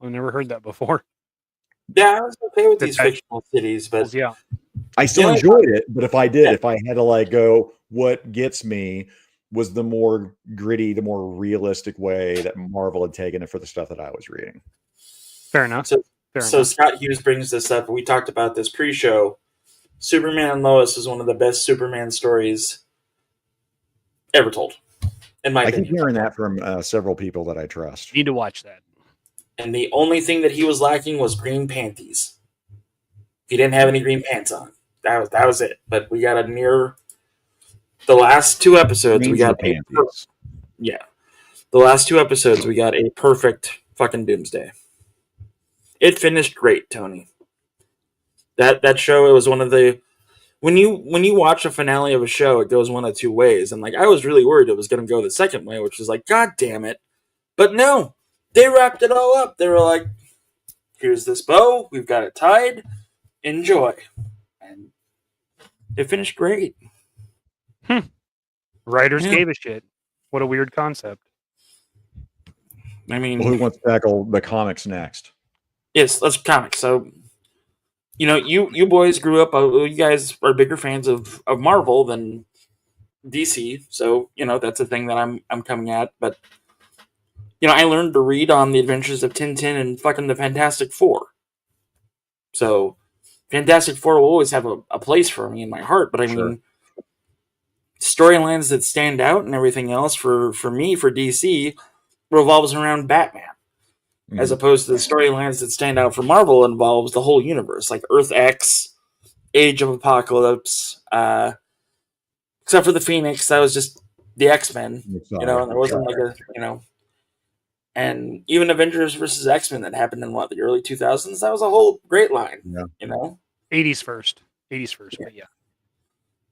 I've never heard that before. Yeah, I was okay with these fictional cities, but yeah. I still enjoyed it, but if I had to like go, what gets me was the more gritty, the more realistic way that Marvel had taken it for the stuff that I was reading. Fair enough. So Scott Hughes brings this up. We talked about this pre-show. Superman and Lois is one of the best Superman stories ever told, in my opinion. I keep hearing that from several people that I trust. Need to watch that. And the only thing that he was lacking was green panties. He didn't have any green pants on. That was it. But we got the last two episodes. The last two episodes we got a perfect fucking Doomsday. It finished great, Tony. That show, it was one of the when you watch a finale of a show, it goes one of two ways. And like I was really worried it was going to go the second way, which was like, God damn it! But no, they wrapped it all up. They were like, here's this bow, we've got it tied, enjoy, and it finished great. Writers gave a shit. What a weird concept. I mean, who wants to tackle the comics next? Yes, let's comics. So, you know, you boys grew up. You guys are bigger fans of Marvel than DC. So, you know, that's a thing that I'm coming at. But, you know, I learned to read on the Adventures of Tintin and fucking the Fantastic Four. So, Fantastic Four will always have a place for me in my heart. But I mean, storylines that stand out and everything else for me, for DC, revolves around Batman. As opposed to the storylines that stand out for Marvel involves the whole universe, like Earth X, Age of Apocalypse, except for the Phoenix, that was just the X-Men, you know, and there wasn't like a, you know, and even Avengers versus X-Men that happened in the early 2000s, that was a whole great line, you know? 80s first, but yeah.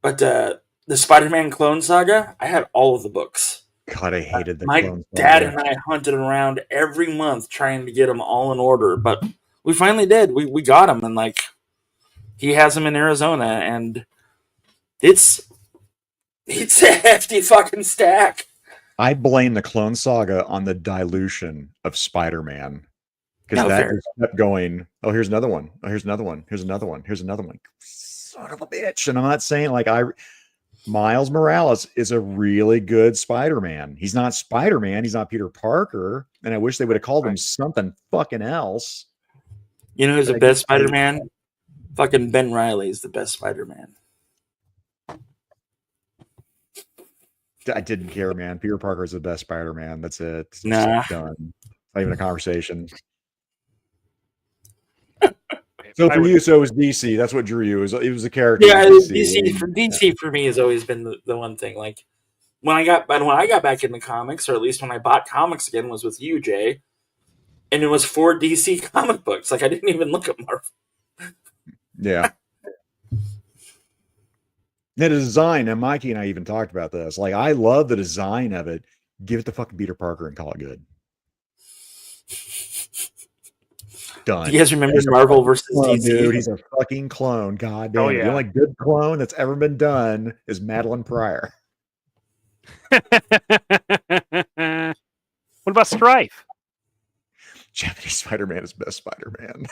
But the Spider-Man Clone Saga, I had all of the books. God, I hated the My dad and I hunted around every month trying to get them all in order, but we finally did. We got them, and like He has them in Arizona, and it's a hefty fucking stack. I blame the Clone Saga on the dilution of Spider-Man because No, that fair. just kept going. Oh, here's another one. Oh, here's another one. Here's another one. Here's another one. Son of a bitch! And I'm not saying like Miles Morales is a really good Spider-Man. He's not Spider-Man. He's not Peter Parker. And I wish they would have called him something fucking else. You know who's But the I best guess Spider-Man? Fucking Ben Reilly is the best Spider-Man. I didn't care, man. Peter Parker is the best Spider-Man. That's it. It's Nah. done. Not even a conversation. So for you, so it was DC. That's what drew you. It was a character. Yeah, DC. DC for me has always been the one thing. Like when I got back into comics, or at least when I bought comics again, was with you, Jay, and it was 4 DC comic books. Like I didn't even look at Marvel. Yeah. The design, and Mikey and I even talked about this. Like, I love the design of it. Give it to fucking Peter Parker and call it good. Done. Do you guys remember Marvel versus Clone, DC? dude, he's a fucking clone. God damn it. The only good clone that's ever been done is Madeline Pryor. What about Strife? Japanese Spider-Man is best Spider-Man.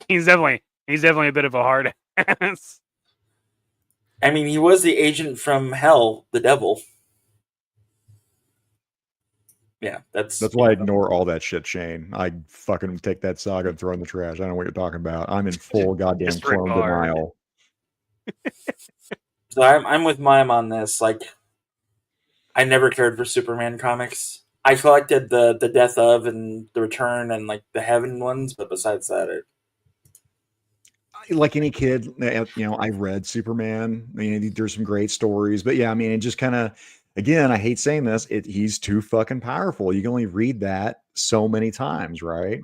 He's definitely a bit of a hard ass. I mean, he was the agent from hell, the devil. Yeah, that's why I ignore all that shit, Shane. I fucking take that saga and throw it in the trash. I don't know what you're talking about. I'm in full goddamn clone denial. So I'm with Mime on this. Like, I never cared for Superman comics. I collected the Death of and the Return and like the Heaven ones, but besides that, like any kid, I read Superman. I mean, there's some great stories, but yeah, I mean, it just kind of, again, I hate saying this, he's too fucking powerful. You can only read that so many times, right?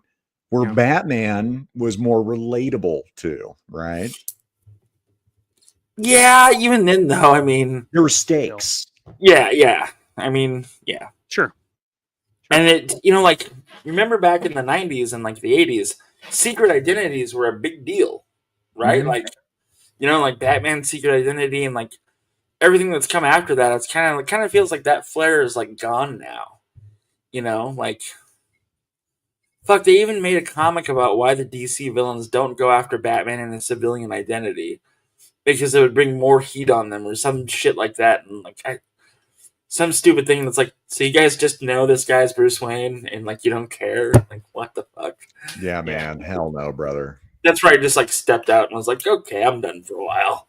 Where Batman was more relatable to, right? Yeah, even then though, I mean, there were stakes. Yeah. I mean, yeah. Sure. And it, like, remember back in the 90s and like the 80s, secret identities were a big deal, right? Mm-hmm. Like, like Batman's secret identity and like everything that's come after that, it's kind of feels like that flair is like gone now. Like, fuck, they even made a comic about why the DC villains don't go after Batman in a civilian identity because it would bring more heat on them or some shit like that. And like, some stupid thing that's like, so you guys just know this guy's Bruce Wayne and like you don't care? Like, what the fuck? Yeah, man. Yeah. Hell no, brother. That's right. Just like stepped out and was like, okay, I'm done for a while.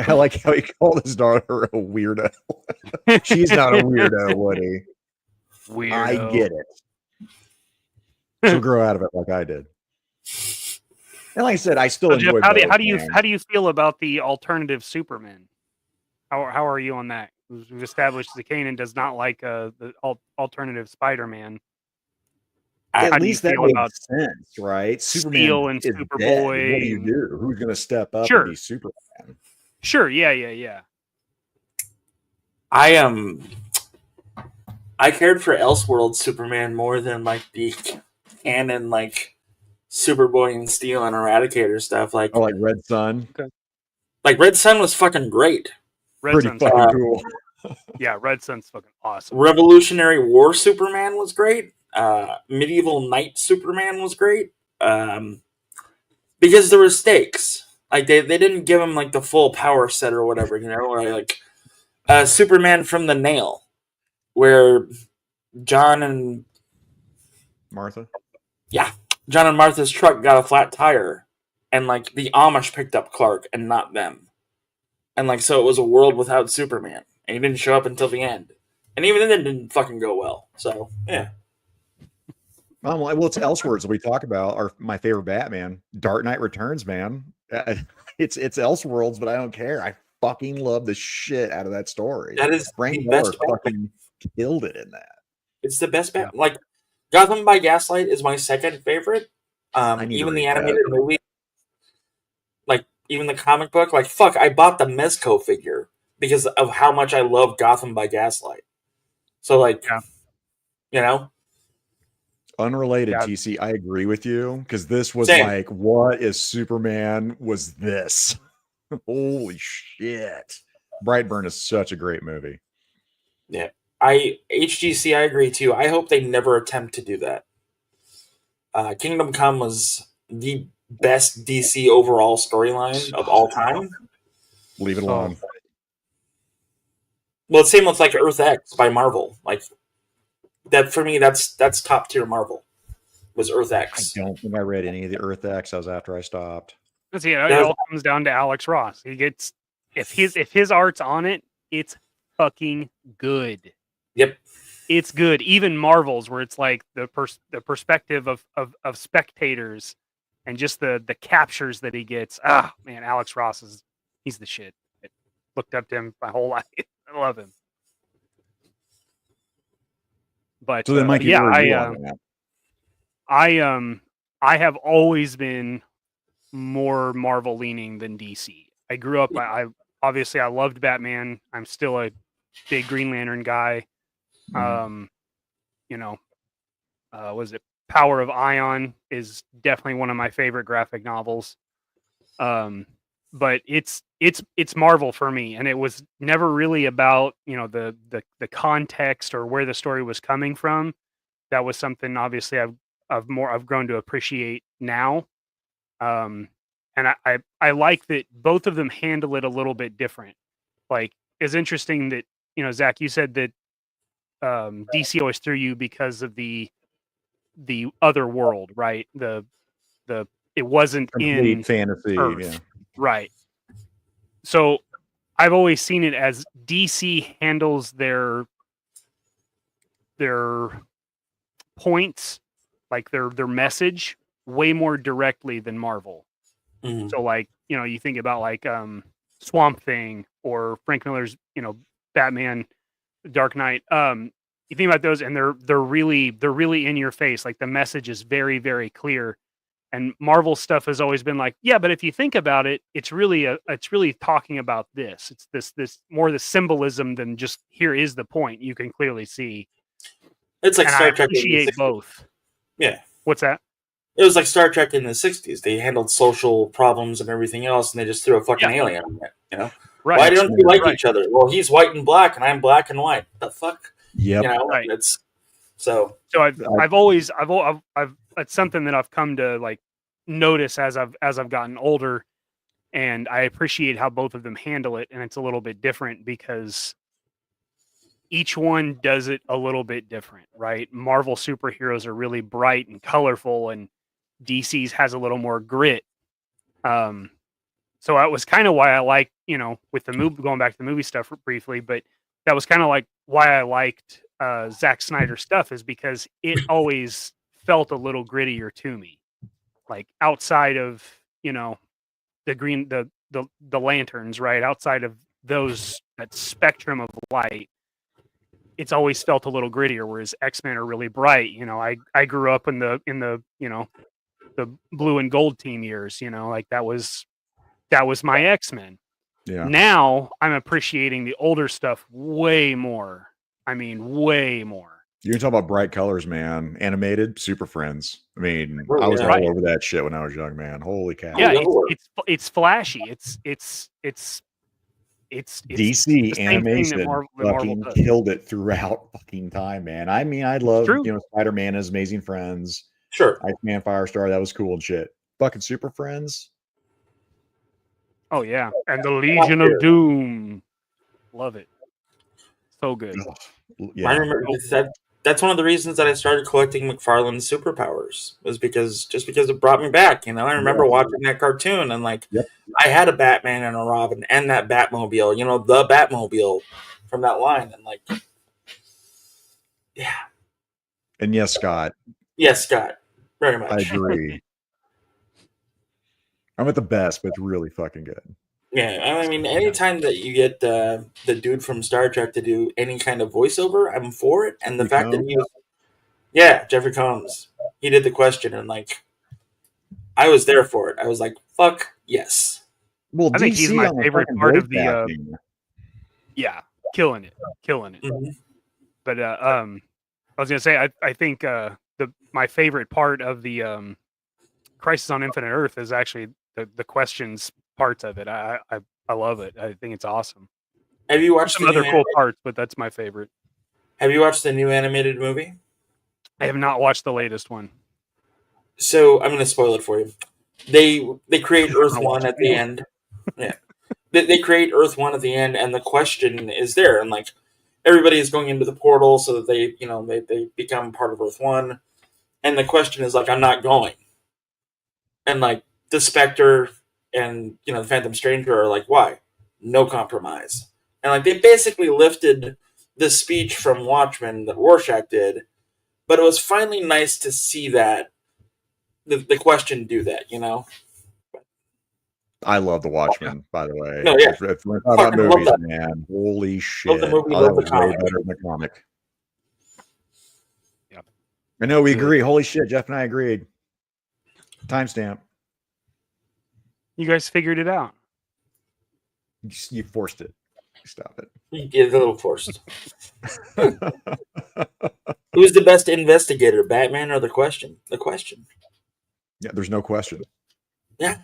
I like how he called his daughter a weirdo. She's not a weirdo, Woody. Weirdo. I get it. She'll grow out of it like I did. And like I said, I still enjoy. Jeff, how do you feel about the alternative Superman? How are you on that? We've established Zakainen does not like the alternative Spider-Man. At least that makes sense, right? Superman Steel and is Superboy. Dead. What do you do? Who's going to step up and be Superman? Sure. Yeah. I cared for Elseworld Superman more than like the canon like Superboy and Steel and Eradicator stuff. Like, like Red Sun. Okay. Like Red Sun was fucking great. Pretty fucking cool. Yeah, Red Sun's fucking awesome. Revolutionary War Superman was great. Medieval Knight Superman was great. Because there were stakes. Like they didn't give him like the full power set or whatever, or like Superman from the Nail, where John and Martha. Yeah. John and Martha's truck got a flat tire. And like the Amish picked up Clark and not them. And like so it was a world without Superman. And he didn't show up until the end. And even then it didn't fucking go well. So yeah. Well, it's Elseworlds we talk about. My favorite Batman, Dark Knight Returns, man. It's Elseworlds, but I don't care. I fucking love the shit out of that story. That is Frank the best Miller fucking killed it in that. It's the best Batman. Like Gotham by Gaslight is my second favorite. Even the animated movie, like even the comic book, like fuck, I bought the Mezco figure because of how much I love Gotham by Gaslight. So like, Unrelated, Yeah. TC, I agree with you because this was Same. like, what is Superman? Was this? Holy shit! Brightburn is such a great movie. Yeah. HGC, I agree too. I hope they never attempt to do that. Kingdom Come was the best DC overall storyline of all time. Leave it alone. Well, same with like Earth X by Marvel. Like that for me, that's top tier Marvel. Was Earth I X. don't think I read any of the Earth X. That was after I stopped. See, it all comes down to Alex Ross. He gets if his art's on it, it's fucking good. Yep. It's good. Even Marvel's, where it's like the perspective of spectators and just the captures that he gets. Ah, man, Alex Ross he's the shit. I looked up to him my whole life. I love him. But So then, Mikey, yeah, where are you on that? I have always been more Marvel leaning than DC. I grew up. I obviously I loved Batman. I'm still a big Green Lantern guy. You know, was it Power of Ion is definitely one of my favorite graphic novels. But it's Marvel for me, and it was never really about, you know, the context or where the story was coming from. That was something obviously I've grown to appreciate now. And I like that both of them handle it a little bit different. Like, it's interesting that, you know, Zach, you said that DC always threw you because of the other world, right? It wasn't Complete in fantasy, Earth, yeah. right? So I've always seen it as DC handles their points, like their message, way more directly than Marvel. Mm-hmm. So, like, you know, you think about like Swamp Thing or Frank Miller's, you know, Batman, Dark Knight. You think about those, and they're really in your face. Like, the message is very, very clear. And Marvel stuff has always been like, yeah, but if you think about it, it's really talking about this. It's this more the symbolism than just here is the point. You can clearly see. It's like And Star I Trek. appreciate both. Yeah. What's that? It was like Star Trek in the 60s. They handled social problems and everything else, and they just threw a fucking alien on it, you know? Right. Why don't we like each other? Well, he's white and black, and I'm black and white. The fuck? Yep. You know, right. It's so I've always it's something that I've come to like notice as I've gotten older, and I appreciate how both of them handle it, and it's a little bit different because each one does it a little bit different, right? Marvel superheroes are really bright and colorful, and DC's has a little more grit. So that was kind of why I liked, you know, with the movie, going back to the movie stuff briefly, but that was kind of like why I liked Zack Snyder stuff, is because it always felt a little grittier to me. Like, outside of, you know, the lanterns, right? Outside of that spectrum of light, it's always felt a little grittier, whereas X-Men are really bright. You know, I grew up in the you know, the blue and gold team years, you know, like that was my X-Men. Yeah. Now I'm appreciating the older stuff way more. I mean, way more. You can talk about bright colors, man. Animated, Super Friends. I mean, I was right. all over that shit when I was young, man. Holy cow. Yeah, it's flashy. It's DC animation fucking does. killed it throughout fucking time, man. I mean, I love, you know, Spider-Man, His Amazing Friends. Sure. Iceman, Firestar, that was cool and shit. Fucking Super Friends. Oh yeah, and the Legion of Doom. Love it. So good. Yeah. I remember that's one of the reasons that I started collecting McFarlane's superpowers, was because it brought me back. You know, I remember watching that cartoon, and like, I had a Batman and a Robin and that Batmobile, you know, the Batmobile from that line, and like, yeah. And yes, Scott. Yes, Scott. Very much. I agree. I'm at the best, but it's really fucking good. Yeah, I mean, anytime that you get the dude from Star Trek to do any kind of voiceover, I'm for it. And the fact that he was, Jeffrey Combs, he did the question, and like, I was there for it. I was like, fuck yes. Well, I think he's my favorite part of the. Killing it. Mm-hmm. But I was gonna say, I think my favorite part of the Crisis on Infinite Earth is actually the questions parts of it. I love it. I think it's awesome. Have you watched some other cool parts, but that's my favorite. Have you watched the new animated movie? I have not watched the latest one. So I'm going to spoil it for you. They create Earth One at the end. Yeah, they create Earth One at the end, and the question is there, and like everybody is going into the portal so that they become part of Earth One, and the question is like, I'm not going, and like the Spectre and the Phantom Stranger are like, why? No compromise, and like they basically lifted the speech from Watchmen that Rorschach did, but it was finally nice to see that the question do that, I love The Watchmen, by the way. No, yeah. If we're talking about movies, man, holy shit. Love the movie, I love the way comic. better than the comic. Yep. I know we agree. Holy shit, Jeff and I agreed. Timestamp. You guys figured it out. You forced it. Stop it. You get a little forced. Who's the best investigator, Batman or the Question? The Question. Yeah, there's no question. Yeah,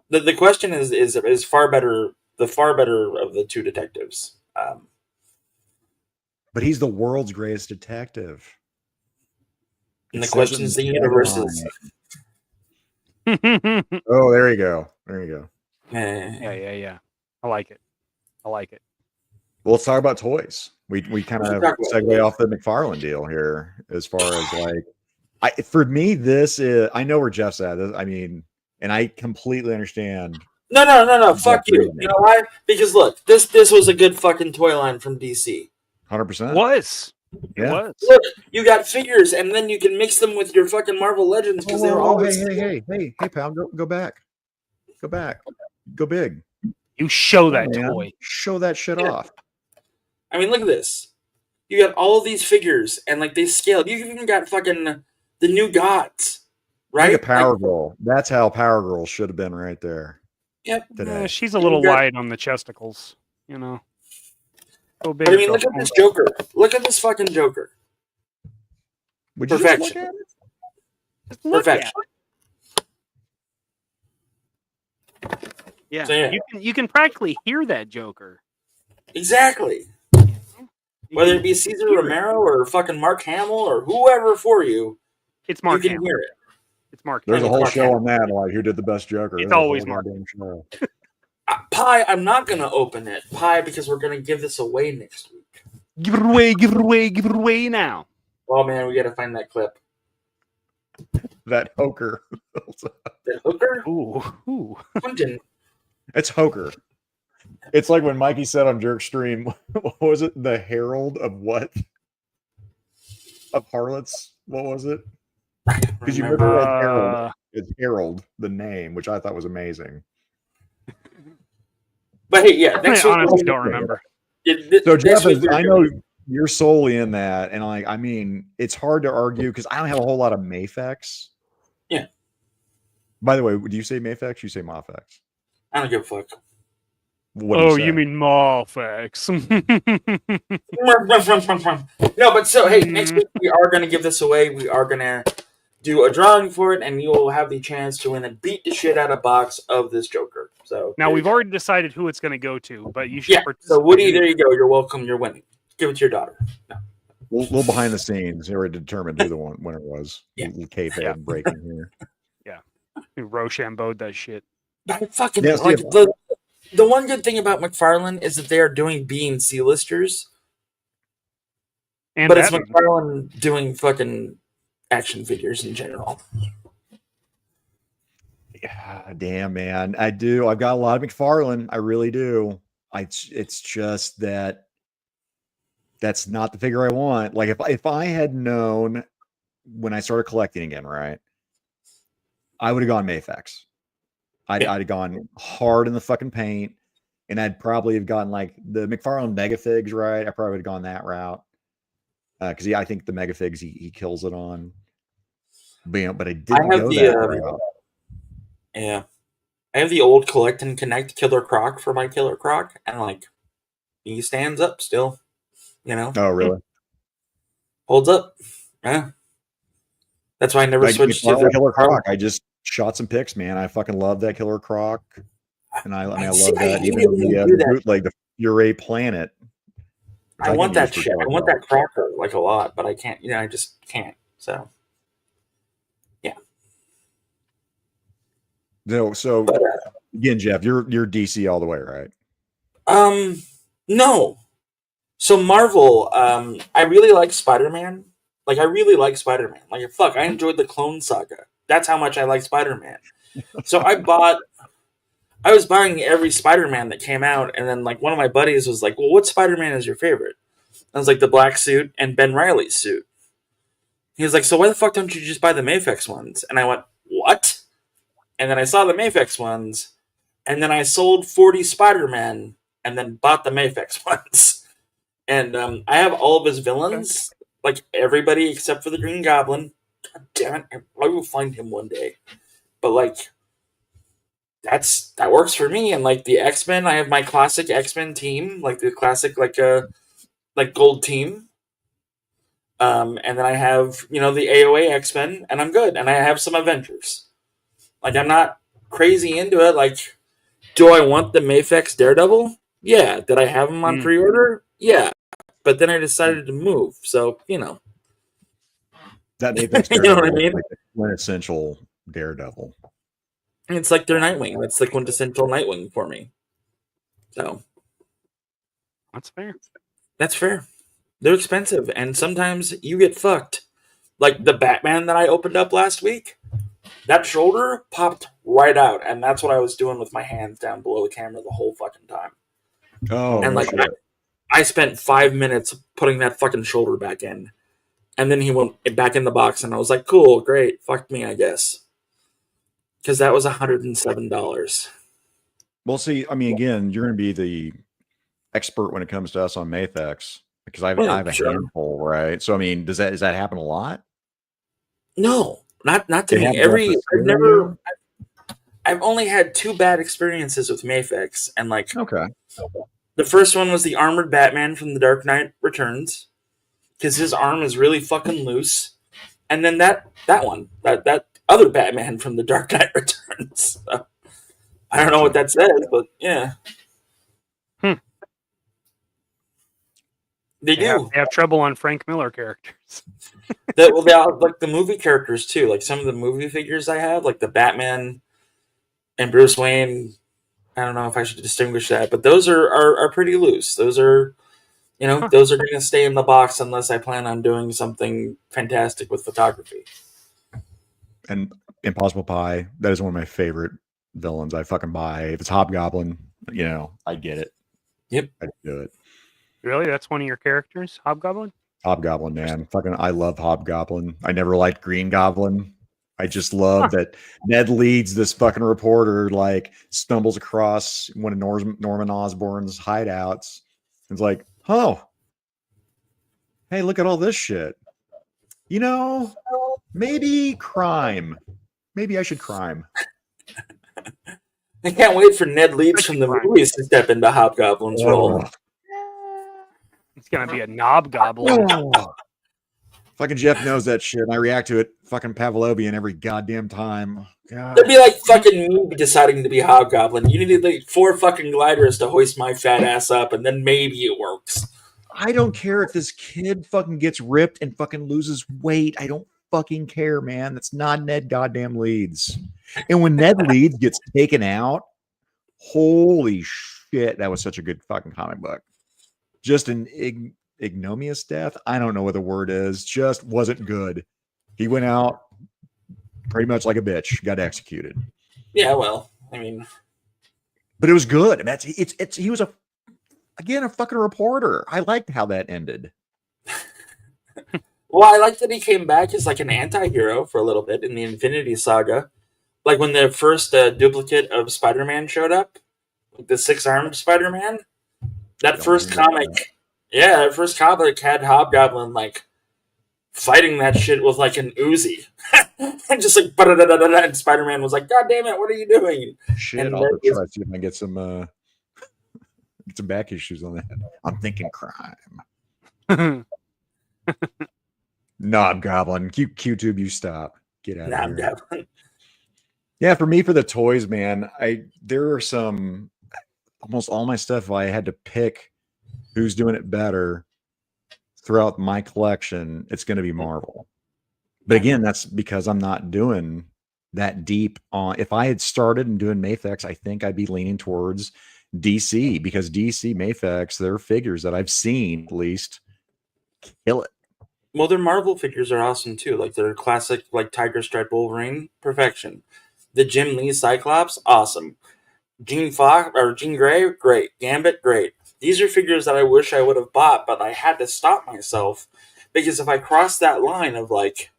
the Question is far better. The far better of the two detectives. But he's the world's greatest detective. And the Question is the universe's. Oh, there you go. There you go. Yeah. I like it. Well, let's talk about toys. We kind of segue off the McFarlane deal here as far as like, for me, this is, I know where Jeff's at. I mean, and I completely understand. No. Fuck you. You know why? Because look, this was a good fucking toy line from DC. 100%. It was. Look, you got figures, and then you can mix them with your fucking Marvel Legends because they're always. Hey, pal, go back. Go big. You show that toy. Show that shit off. I mean, look at this. You got all of these figures, and like they scaled. You even got fucking the new gods, right? Like a Power Girl. That's how Power Girl should have been right there. Yep. Today. She's a little light on the chesticles, Go big. But I mean, look at this Joker. Look at this fucking Joker. Perfection. Perfection. Yeah. So, yeah. You can practically hear that Joker. Exactly. Whether it be Cesar Romero or fucking Mark Hamill or whoever for you, it's Mark. You can hear it. It's Mark. There's a whole show on that, like who did the best Joker. It's always Mark. Pie, I'm not gonna open it, Pie, because we're gonna give this away next week. Give it away now. Well, man, we gotta find that clip. That Hoker. That hooker? Ooh. Quentin. It's Hoker. It's like when Mikey said on Jerkstream, what was it? The Herald of what? Of Harlots? What was it? Because you remember Herald. It's Herald, the name, which I thought was amazing. But hey, yeah, next week. I honestly don't remember. So Jeff, I know you're solely in that, and I mean, it's hard to argue because I don't have a whole lot of Mafex. Yeah. By the way, do you say Mafex? You say Mafex? I don't give a fuck. You mean Mafex? No, but so hey, next week we are gonna give this away. We are gonna do a drawing for it, and you will have the chance to win and beat the shit out of box of this Joker. So now we've already decided who it's going to go to, but you should. Yeah. So Woody, there you go. You're welcome. You're winning. Give it to your daughter. No. A little behind the scenes, they already determined who the winner was. Yeah. Kayfabe breaking here. Yeah, Rochambeau'd that shit. But fucking the one good thing about McFarlane is that they are doing B and C listers, but it's McFarlane doing fucking action figures in general. Yeah, damn, man. I do. I've got a lot of McFarlane. I really do. It's just that that's not the figure I want. Like if I had known when I started collecting again, right, I would have gone Mafex. I'd have gone hard in the fucking paint, and I'd probably have gotten like the McFarlane Megafigs, right? I probably would have gone that route. Because I think the Megafigs he kills it on. But I didn't go that route. Yeah. I have the old Collect and Connect Killer Croc for my Killer Croc, and like he stands up still. Oh, really? Holds up. Yeah. That's why I never switched to the Killer Croc. I just shot some pics, man. I fucking love that Killer Croc, and I love that. Even the bootleg, the Fury Planet. I want that shit. I want that Crocker like a lot, but I can't. I just can't. So, yeah. No, so again, Jeff, you're DC all the way, right? No. So Marvel, I really like Spider-Man. Like, I really like Spider-Man. Like, fuck, I enjoyed the Clone Saga. That's how much I like Spider-Man. So I was buying every Spider-Man that came out, and then, like, one of my buddies was like, well, what Spider-Man is your favorite? I was like, the black suit and Ben Reilly's suit. He was like, so why the fuck don't you just buy the Mafex ones? And I went, what? And then I saw the Mafex ones, and then I sold 40 Spider-Man, and then bought the Mafex ones. And I have all of his villains, like everybody except for the Green Goblin. God damn it, I will find him one day. But like, that works for me. And like the X-Men, I have my classic X-Men team, like the classic like gold team. And then I have the AOA X-Men, and I'm good. And I have some Avengers. Like, I'm not crazy into it. Like, do I want the Mafex Daredevil? Yeah. Did I have him on pre-order? Yeah. But then I decided to move. So, That Mafex Daredevil, you know what I mean? like the quintessential Daredevil. It's like their Nightwing. That's the quintessential Nightwing for me. So. That's fair. That's fair. They're expensive, and sometimes you get fucked. Like the Batman that I opened up last week, that shoulder popped right out, and that's what I was doing with my hands down below the camera the whole fucking time. Oh, and like I spent 5 minutes putting that fucking shoulder back in, and then he went back in the box, and I was like, "Cool, great, fuck me, I guess," because that was $107. Well, see, I mean, again, you're going to be the expert when it comes to us on Mafex. Because I have a handful, right? So I mean, does that happen a lot? No, not to me. I've only had 2 bad experiences with Mafex, and like, okay, the first one was the armored Batman from The Dark Knight Returns, because his arm is really fucking loose, and then that other Batman from The Dark Knight Returns. So, I don't know what that says, but yeah. They have trouble on Frank Miller characters. They like the movie characters too. Like some of the movie figures I have, like the Batman and Bruce Wayne. I don't know if I should distinguish that, but those are pretty loose. Those are, those are going to stay in the box unless I plan on doing something fantastic with photography. And Impossible Pie, that is one of my favorite villains. I fucking buy. If it's Hobgoblin, I get it. Yep, I do it. Really? That's one of your characters, Hobgoblin? Hobgoblin, man. I love Hobgoblin. I never liked Green Goblin. I just love that Ned Leeds, this fucking reporter, like stumbles across one of Norman Osborn's hideouts. It's like, oh, hey, look at all this shit. Maybe crime. Maybe I should crime. I can't wait for Ned Leeds from the movies to step into Hobgoblin's role. It's gonna be a knob goblin. Fucking Jeff knows that shit, and I react to it fucking Pavlovian every goddamn time. God. It'd be like fucking me deciding to be Hobgoblin. You need like 4 fucking gliders to hoist my fat ass up, and then maybe it works. I don't care if this kid fucking gets ripped and fucking loses weight. I don't fucking care, man. That's not Ned goddamn Leeds. And when Ned Leeds gets taken out, holy shit, that was such a good fucking comic book. Just an ignominious death. I don't know what the word is. Just wasn't good. He went out pretty much like a bitch. Got executed. Yeah, well, I mean, but it was good. And he was a fucking reporter. I liked how that ended. Well, I like that he came back as like an anti-hero for a little bit in the Infinity Saga. Like when the first duplicate of Spider-Man showed up, like the 6-armed Spider-Man. That first comic had Hobgoblin like fighting that shit with like an Uzi, and just like and Spider-Man was like, "God damn it, what are you doing?" Shit, and I'll try to see if I can get some back issues on that. I'm thinking crime. Knob Goblin. Q-Tube, you stop. Get out Nah, of I'm here. down. Yeah, for me, for the toys, man, there are some, almost all my stuff, if I had to pick who's doing it better throughout my collection, it's going to be Marvel. But again, that's because I'm not doing that deep on. If I had started and doing Mafex, I think I'd be leaning towards DC, because DC Mafex, their figures that I've seen at least kill it. Well, their Marvel figures are awesome too. Like their classic, like Tiger Stripe Wolverine, perfection. The Jim Lee Cyclops, awesome. Jean Fox or Jean Grey, great. Gambit, great. These are figures that I wish I would have bought, but I had to stop myself because if I crossed that line of like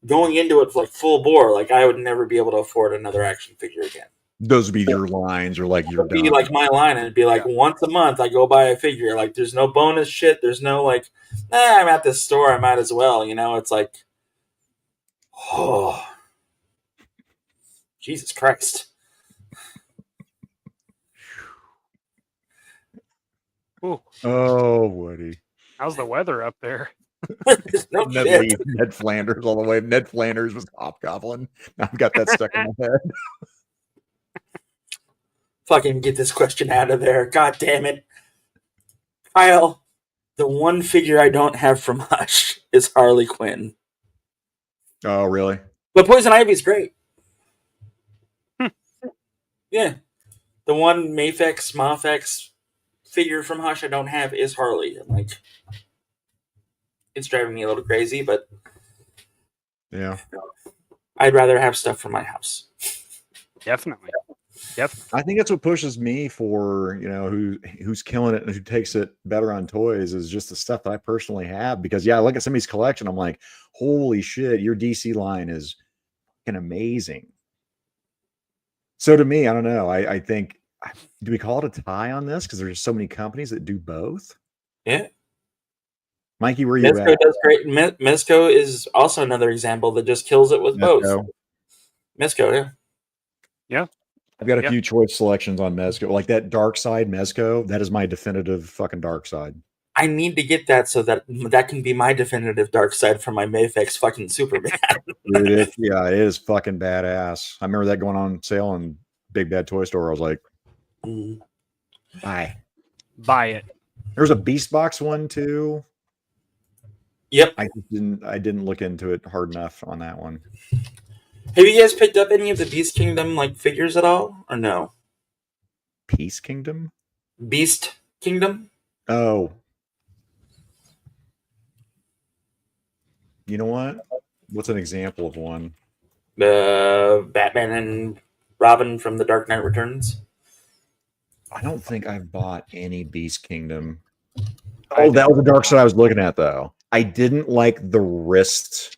going into it like full bore, like I would never be able to afford another action figure again. Those would be your lines, or like It you're would be done. like my line, and it'd be like once a month I go buy a figure. Like there's no bonus shit. There's no like, I'm at this store, I might as well. You know, it's like, oh, Jesus Christ. Ooh, Oh, Woody. how's the weather up there? No Ned, shit. Ned Flanders all the way. Ned Flanders was Hobgoblin. I've got that stuck in my head. Fucking get this question out of there. God damn it. Kyle, the one figure I don't have from Hush is Harley Quinn. Oh, really? But Poison Ivy's great. Yeah. The one Mafex figure from Hush I don't have is Harley. I'm like, it's driving me a little crazy, but Yeah. I'd rather have stuff from my house. Definitely. I think that's what pushes me for, who's killing it and who takes it better on toys is just the stuff that I personally have. Because I look at somebody's collection, I'm like, holy shit, your DC line is fucking amazing. So to me, I don't know. I think, do we call it a tie on this? Because there's so many companies that do both. Yeah. Mikey, where you Mezco at? does great. Mezco is also another example that just kills it with both. Mezco, yeah. Yeah. I've got a few choice selections on Mezco. Like that Dark Side Mezco, that is my definitive fucking Dark Side. I need to get that so that can be my definitive Dark Side for my Mafex fucking Superman. Dude, it is fucking badass. I remember that going on sale in Big Bad Toy Store. I was like, buy it. There's a Beast Box one too. Yep. I didn't look into it hard enough on that one. Have you guys picked up any of the Beast Kingdom like figures at all, or no? Peace Kingdom? Beast Kingdom? Oh. You know what? What's an example of one? Batman and Robin from The Dark Knight Returns. I don't think I've bought any Beast Kingdom. Oh, that was the Dark Side I was looking at, though. I didn't like the wrist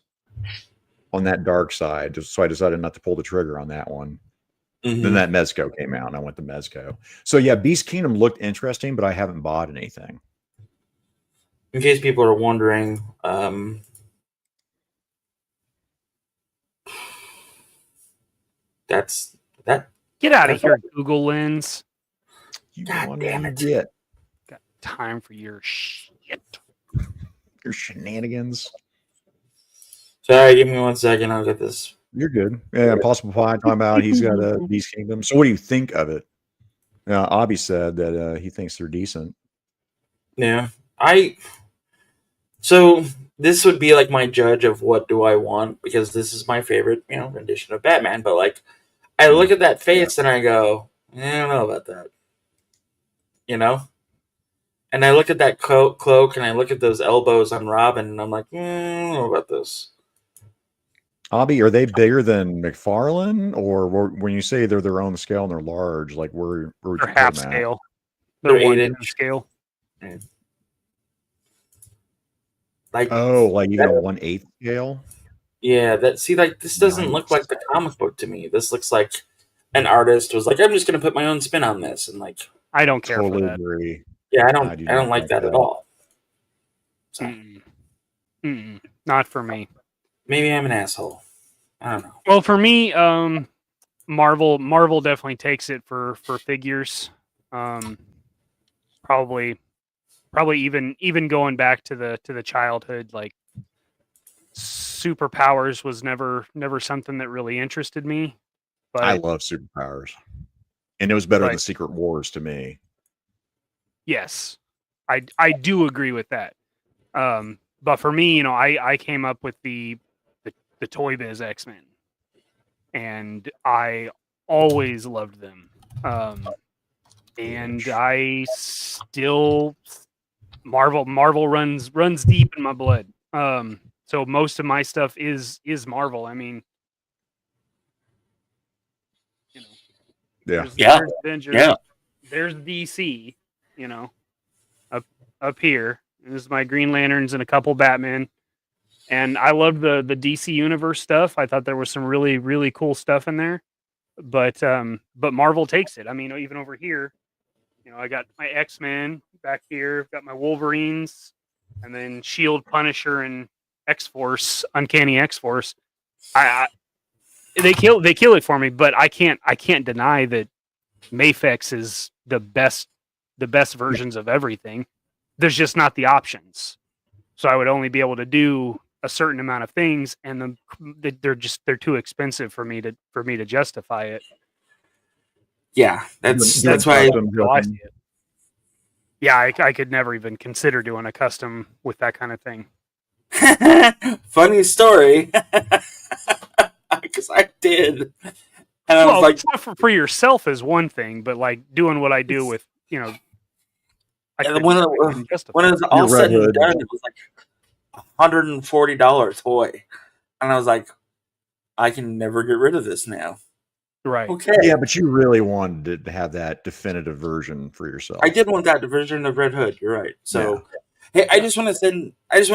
on that Dark Side, so I decided not to pull the trigger on that one. Mm-hmm. Then that Mezco came out, and I went to Mezco. So, yeah, Beast Kingdom looked interesting, but I haven't bought anything. In case people are wondering, that's that. Get out of here, Google Lens. God damn it. Got time for your shit. Your shenanigans. Sorry, give me 1 second. I'll get this. You're good. Yeah, Impossible Pie talking about he's got a Beast Kingdom. So what do you think of it? Abby said that he thinks they're decent. Yeah. So this would be like my judge of what do I want, because this is my favorite, rendition of Batman. But like, I look at that face and I go, I don't know about that. And I look at that cloak and I look at those elbows on Robin and I'm like, I don't know about this. Abby, are they bigger than McFarlane, or when you say they're their own scale and they're large, like where they're half scale? They're 8-inch scale. Yeah. Like even a 1/8 scale. Yeah, this doesn't look like the comic book to me. This looks like an artist was like, I'm just going to put my own spin on this, and like, I don't care for that. Agree. Yeah, I don't like that at all. So. Not for me. Maybe I'm an asshole. I don't know. Well, for me, Marvel definitely takes it for figures. Probably even going back to the childhood, like superpowers was never something that really interested me. But I love superpowers, and it was better Right. than Secret Wars to me. yes, I do agree with that. But for me, I came up with the Toy Biz X-Men, and I always loved them. And I still Marvel runs deep in my blood. So most of my stuff is Marvel. I mean, Yeah. there's Avengers, Yeah. there's DC, up here. This is my Green Lanterns and a couple Batman. And I loved the DC Universe stuff. I thought there was some really, really cool stuff in there. But Marvel takes it. I mean, even over here, I got my X-Men back here, got my Wolverines, and then Shield, Punisher, and X-Force, Uncanny X-Force. They kill it for me, but I can't deny that Mafex is the best versions of everything. There's just not the options. So I would only be able to do a certain amount of things, and they're too expensive for me to justify it. Yeah, that's why. I see it. Yeah, I could never even consider doing a custom with that kind of thing. Funny story, because I did, and I was like, for yourself is one thing, but like doing what I do with when it was all said and done, it was like $140 toy, and I was like, I can never get rid of this now. Right. Okay. Yeah, but you really wanted to have that definitive version for yourself. I did want that version of Red Hood. You're right. So, hey, I just want to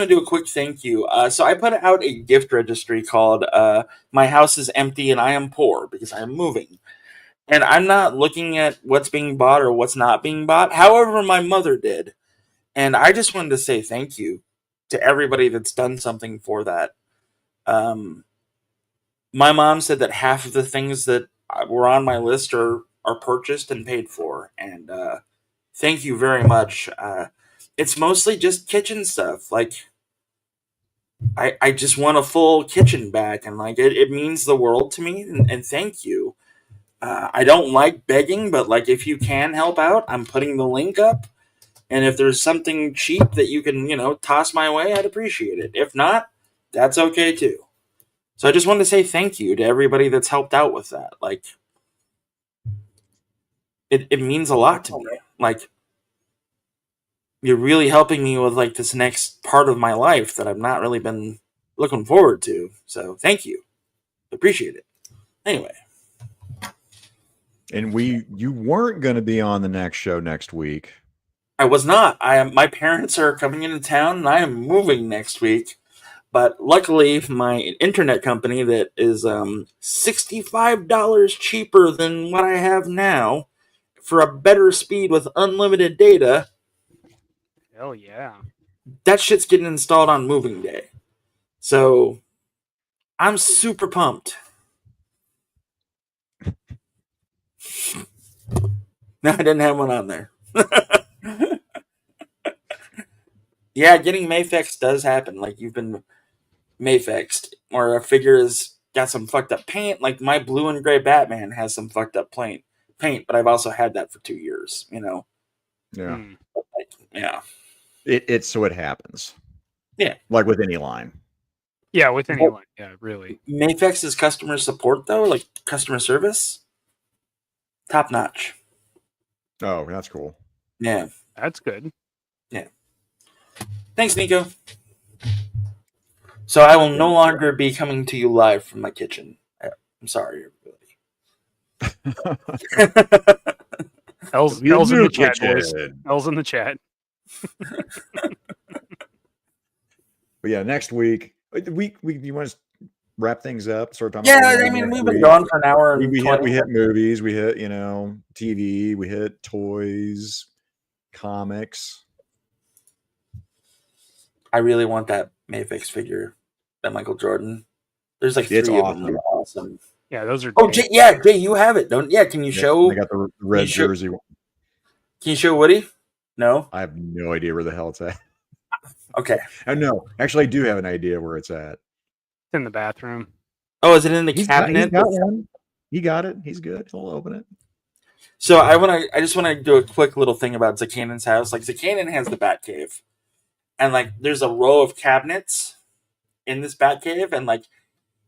do a quick thank you. So I put out a gift registry called "My House is Empty and I Am Poor" because I am moving, and I'm not looking at what's being bought or what's not being bought. However, my mother did, and I just wanted to say thank you to everybody that's done something for that. My mom said that half of the things that were on my list are purchased and paid for, and thank you very much. It's mostly just kitchen stuff. Like, I just want a full kitchen back, and like it means the world to me, and thank you. I don't like begging, but like if you can help out, I'm putting the link up, and if there's something cheap that you can toss my way, I'd appreciate it. If not, that's okay too. So I just wanted to say thank you to everybody that's helped out with that. Like, it means a lot to me. Like, you're really helping me with like this next part of my life that I've not really been looking forward to. So thank you. Appreciate it. Anyway. And you weren't going to be on the next show next week. I was not. My parents are coming into town and I am moving next week. But luckily, my internet company that is $65 cheaper than what I have now for a better speed with unlimited data. Hell yeah. That shit's getting installed on moving day. So I'm super pumped. No, I didn't have one on there. Yeah, getting Mafexed does happen. Like, you've been Mafexed, or a figure has got some fucked up paint. Like, my blue and gray Batman has some fucked up paint, but I've also had that for 2 years, Yeah. But like, yeah. It so it happens. Yeah. Like with any line. Yeah, with any line. Yeah, really. Mafex's customer support, though, like customer service, top notch. Oh, that's cool. Yeah. That's good. Yeah. Thanks, Nico. So I will no longer be coming to you live from my kitchen. I'm sorry, everybody. L's in the chat, boys. L's in the chat. But yeah, next week, you want to wrap things up? Start talking. Yeah, I mean, we've been going for an hour. And we hit movies, we hit TV, we hit toys, comics. I really want that Mafex figure, that Michael Jordan. There's like 3 of them. They're awesome. Yeah, those are. Oh, Jay, you have it, don't? Yeah, can you show? I got the red jersey. Can you show Woody? No, I have no idea where the hell it's at. Okay. Oh no, actually, I do have an idea where it's at. in the bathroom. Oh, is it in the He's cabinet? got one. He got it. He's good. He'll open it. So I just want to do a quick little thing about Zakainen's house. Like Zakainen has the Batcave, and like there's a row of cabinets in this Batcave, and like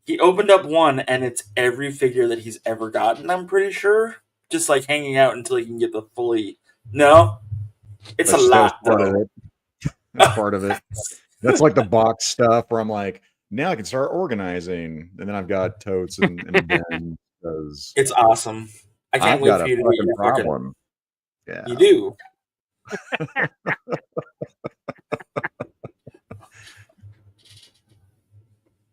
he opened up one, and it's every figure that he's ever gotten. I'm pretty sure, just like hanging out until he can get the fully. No, it's a lot. Part of it. That's part of it. That's like the box stuff where I'm like, now I can start organizing, and then I've got totes and bins. It's awesome. I can't wait for you to do your problem. Yeah, you do.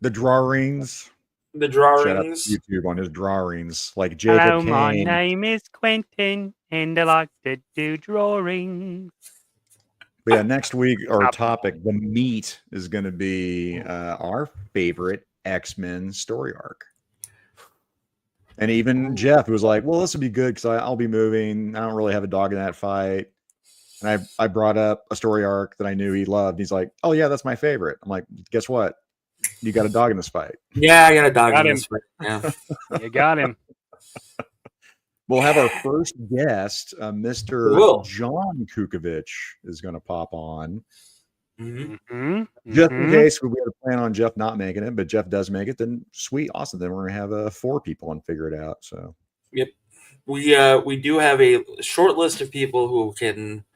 The drawings. The drawings. YouTube on his drawings, like Jacob Hello, Kane. my name is Quentin, and I like to do drawings. But yeah, next week our topic, the meat, is going to be our favorite X-Men story arc. And even Jeff was like, well, this would be good because I'll be moving. I don't really have a dog in that fight. And I brought up a story arc that I knew he loved. He's like, oh, yeah, that's my favorite. I'm like, guess what? You got a dog in this fight. Yeah, I got a dog in this fight. Yeah. You got him. We'll have our first guest, Mr. John Kukovich, is going to pop on. Just in case we had a plan on Jeff not making it, but Jeff does make it, then sweet, awesome. Then we're gonna have 4 people and figure it out. So yep, we do have a short list of people who can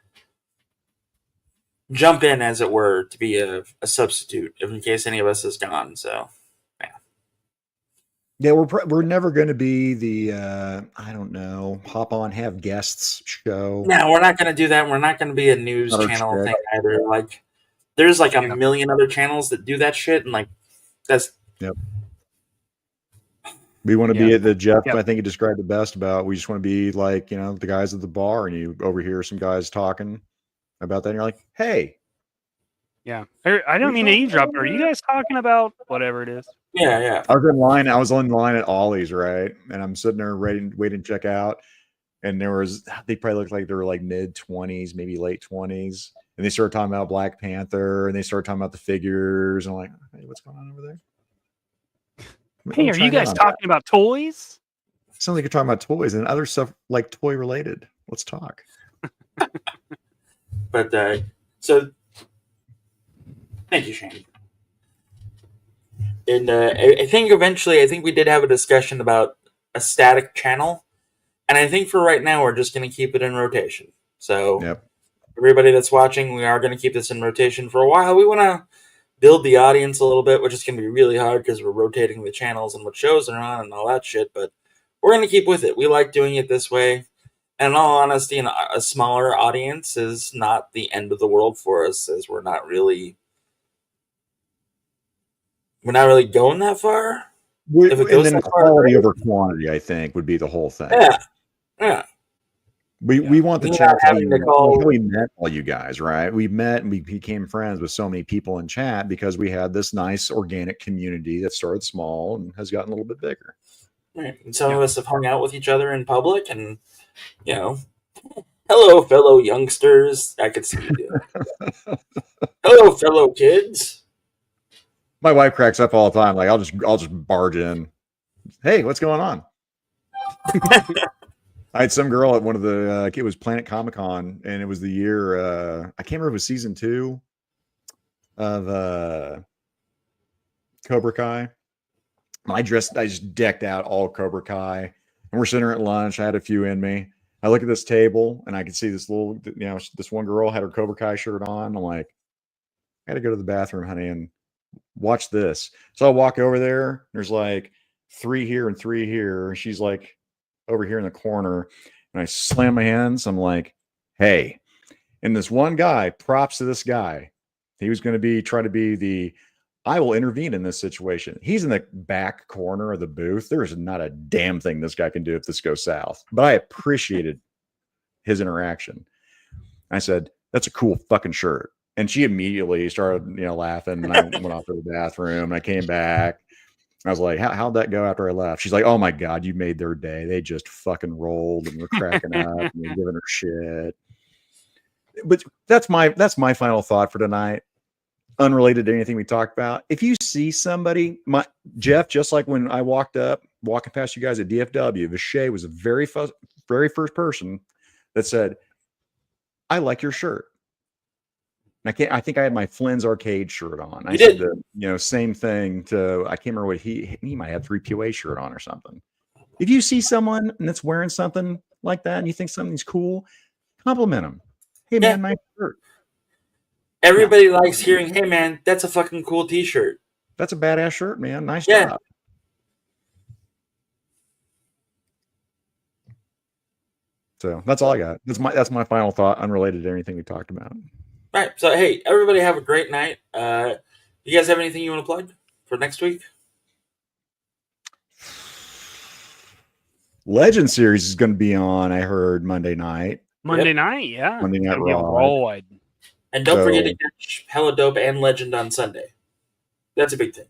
jump in, as it were, to be a substitute in case any of us is gone. So yeah, we're never going to be the I don't know, hop on, have guests show. No, we're not going to do that. We're not going to be a news channel thing either. Like. There's like a million other channels that do that shit, and like that's. Yep. We want to be at the Jeff. I think he described it best about. We just want to be like, you know, the guys at the bar, and you overhear some guys talking about that, and you're like, "Hey." Yeah, I don't mean to eavesdrop. Are you guys talking about whatever it is? Yeah, yeah. I was in line at Ollie's, right, and I'm sitting there waiting to check out, and they probably looked like they were like mid-20s, maybe late 20s. And they started talking about Black Panther, and they started talking about the figures. And I'm like, hey, what's going on over there? Hey, are you guys talking about toys? Sounds like you're talking about toys and other stuff like toy related. Let's talk. But so, thank you, Shane. And I think eventually, we did have a discussion about a static channel, and I think for right now we're just going to keep it in rotation. So. Yep. Everybody that's watching, we are going to keep this in rotation for a while. We want to build the audience a little bit, which is going to be really hard because we're rotating the channels and what shows are on and all that shit. But we're going to keep with it. We like doing it this way. And in all honesty, a smaller audience is not the end of the world for us, as we're not really going that far. If it goes that far, quality over quantity, I think, would be the whole thing. Yeah, yeah. We want the chat to be we met all you guys, right? We met and we became friends with so many people in chat because we had this nice organic community that started small and has gotten a little bit bigger. Right. And some of us have hung out with each other in public, and you know, hello, fellow youngsters. I could see you do. Hello, fellow kids. My wife cracks up all the time. Like I'll just barge in. Hey, what's going on? I had some girl at one of the it was Planet Comic Con, and it was the year I can't remember if it was season 2 of Cobra Kai. I just decked out all Cobra Kai, and we're sitting there at lunch. I had a few in me. I look at this table, and I can see this little, this one girl had her Cobra Kai shirt on. I'm like, I got to go to the bathroom, honey, and watch this. So I walk over there. There's like 3 here and 3 here. And she's like over here in the corner, and I slam my hands. I'm like, hey. And this one guy, props to this guy. He was going to try to be I will intervene in this situation. He's in the back corner of the booth. There's not a damn thing this guy can do if this goes south. But I appreciated his interaction. I said, that's a cool fucking shirt. And she immediately started, laughing. And I went off to the bathroom, and I came back. I was like, how'd that go after I left? She's like, oh my God, you made their day. They just fucking rolled and were cracking up and you're giving her shit. But that's my final thought for tonight. unrelated to anything we talked about. If you see somebody, Jeff, just like when I walking past you guys at DFW, Vishay was the very first person that said, "I like your shirt." And I think I had my Flynn's Arcade shirt on. I said the same thing to, I can't remember what he might have 3POA shirt on or something. If you see someone that's wearing something like that and you think something's cool, compliment them. Hey man, nice shirt. Everybody likes hearing, "Hey man, that's a fucking cool t-shirt. That's a badass shirt, man. Nice job." So that's all I got. That's my final thought, unrelated to anything we talked about. All right. So hey, everybody have a great night. You guys have anything you want to plug for next week? Legend series is going to be on, I heard, Monday night. Monday night, yeah. Monday Night Raw. And don't forget to catch Hella Dope and Legend on Sunday. That's a big thing.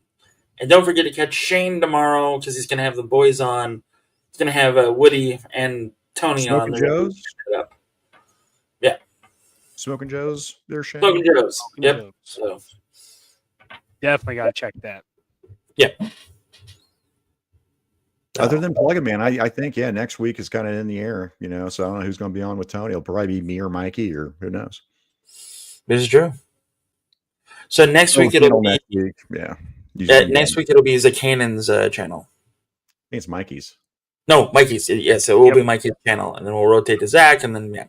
And don't forget to catch Shane tomorrow because he's going to have the boys on. He's going to have Woody and Tony on. Joe's? Yeah. Smoking Joe's, they're Shane. Smoking Joe's. Yep. So definitely got to check that. Yeah. Other than plugging, man, I think, next week is kind of in the air, so I don't know who's going to be on with Tony. It'll probably be me or Mikey or who knows. This is true. So next week it'll be next week it'll be Zakainen's channel. I think it's Mikey's. No, Mikey's. Yes, it will be Mikey's channel, and then we'll rotate to Zach, and then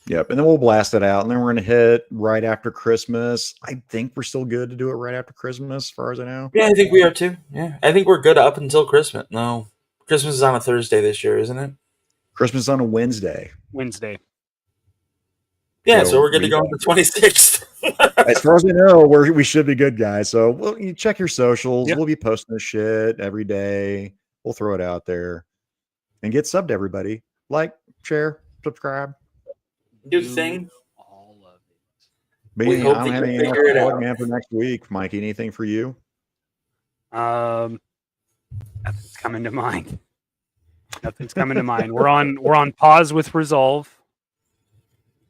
Yep, and then we'll blast it out, and then we're going to hit right after Christmas. I think we're still good to do it right after Christmas, as far as I know. Yeah, I think we are too. Yeah, I think we're good up until Christmas. No, Christmas is on a Thursday this year, isn't it? Christmas is on a Wednesday. Yeah, so we're good to go on the 26th. As far as I know, we should be good, guys. So you check your socials. Yep. We'll be posting this shit every day. We'll throw it out there. And get subbed to everybody. Like, share, subscribe. Do the thing. All of it. But We hope I don't that have you anything figure it else to out. plug, man, for next week. Mikey, anything for you? Nothing's coming to mind. We're on pause with Resolve.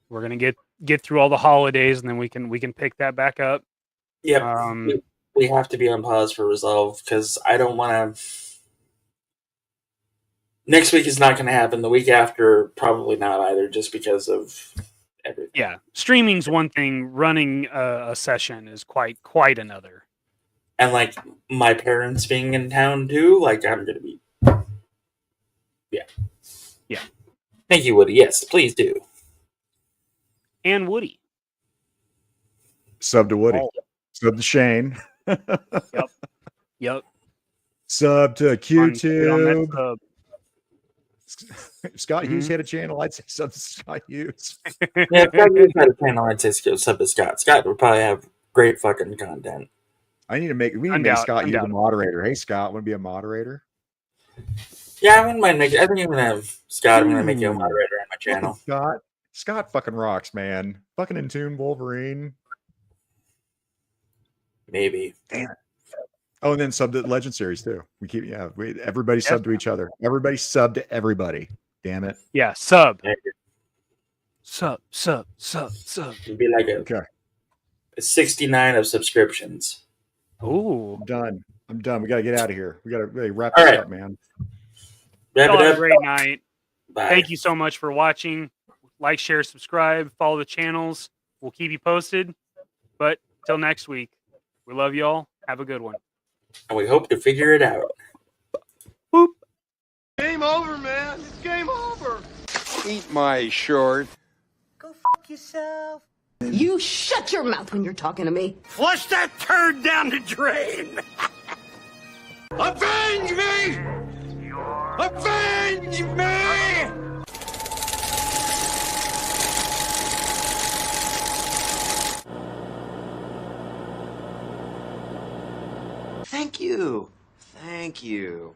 We're gonna get through all the holidays, and then we can pick that back up. Yeah, we have to be on pause for Resolve because I don't want to. Next week is not going to happen. The week after, probably not either, just because of everything. Yeah, streaming's one thing. Running a session is quite another. And like my parents being in town too, like I'm going to be. Yeah. Thank you, Woody. Yes, please do. And Woody. Sub to Woody. Sub to Shane. Yep. Sub to QTube. Scott Hughes Mm-hmm. had a channel. I'd say sub to Scott Hughes. Yeah, if Scott Hughes had a channel, I'd say sub to Scott. Scott would probably have great fucking content. We need to make Scott Hughes a moderator. Hey, Scott, want to be a moderator? Yeah, I wouldn't mind making. I think I'm gonna have Scott. I'm gonna make you a moderator on my channel. Scott fucking rocks, man. Fucking in tune, Wolverine. Maybe. Damn. Oh, and then sub to Legend series too. Everybody sub to each other. Everybody sub to everybody. Damn it. Yeah, sub. Sub. It'd be like a 69 of subscriptions. Ooh. I'm done. We got to get out of here. We got to really wrap this up, man. Wrap it Have up. a great night. Bye. Thank you so much for watching. Like, share, subscribe, follow the channels. We'll keep you posted. But till next week, we love you all. Have a good one. And we hope to figure it out. Boop. Game over, man. It's game over. Eat my short. Go fuck yourself. You shut your mouth when you're talking to me. Flush that turd down the drain! Avenge me! Avenge me! Thank you. Thank you.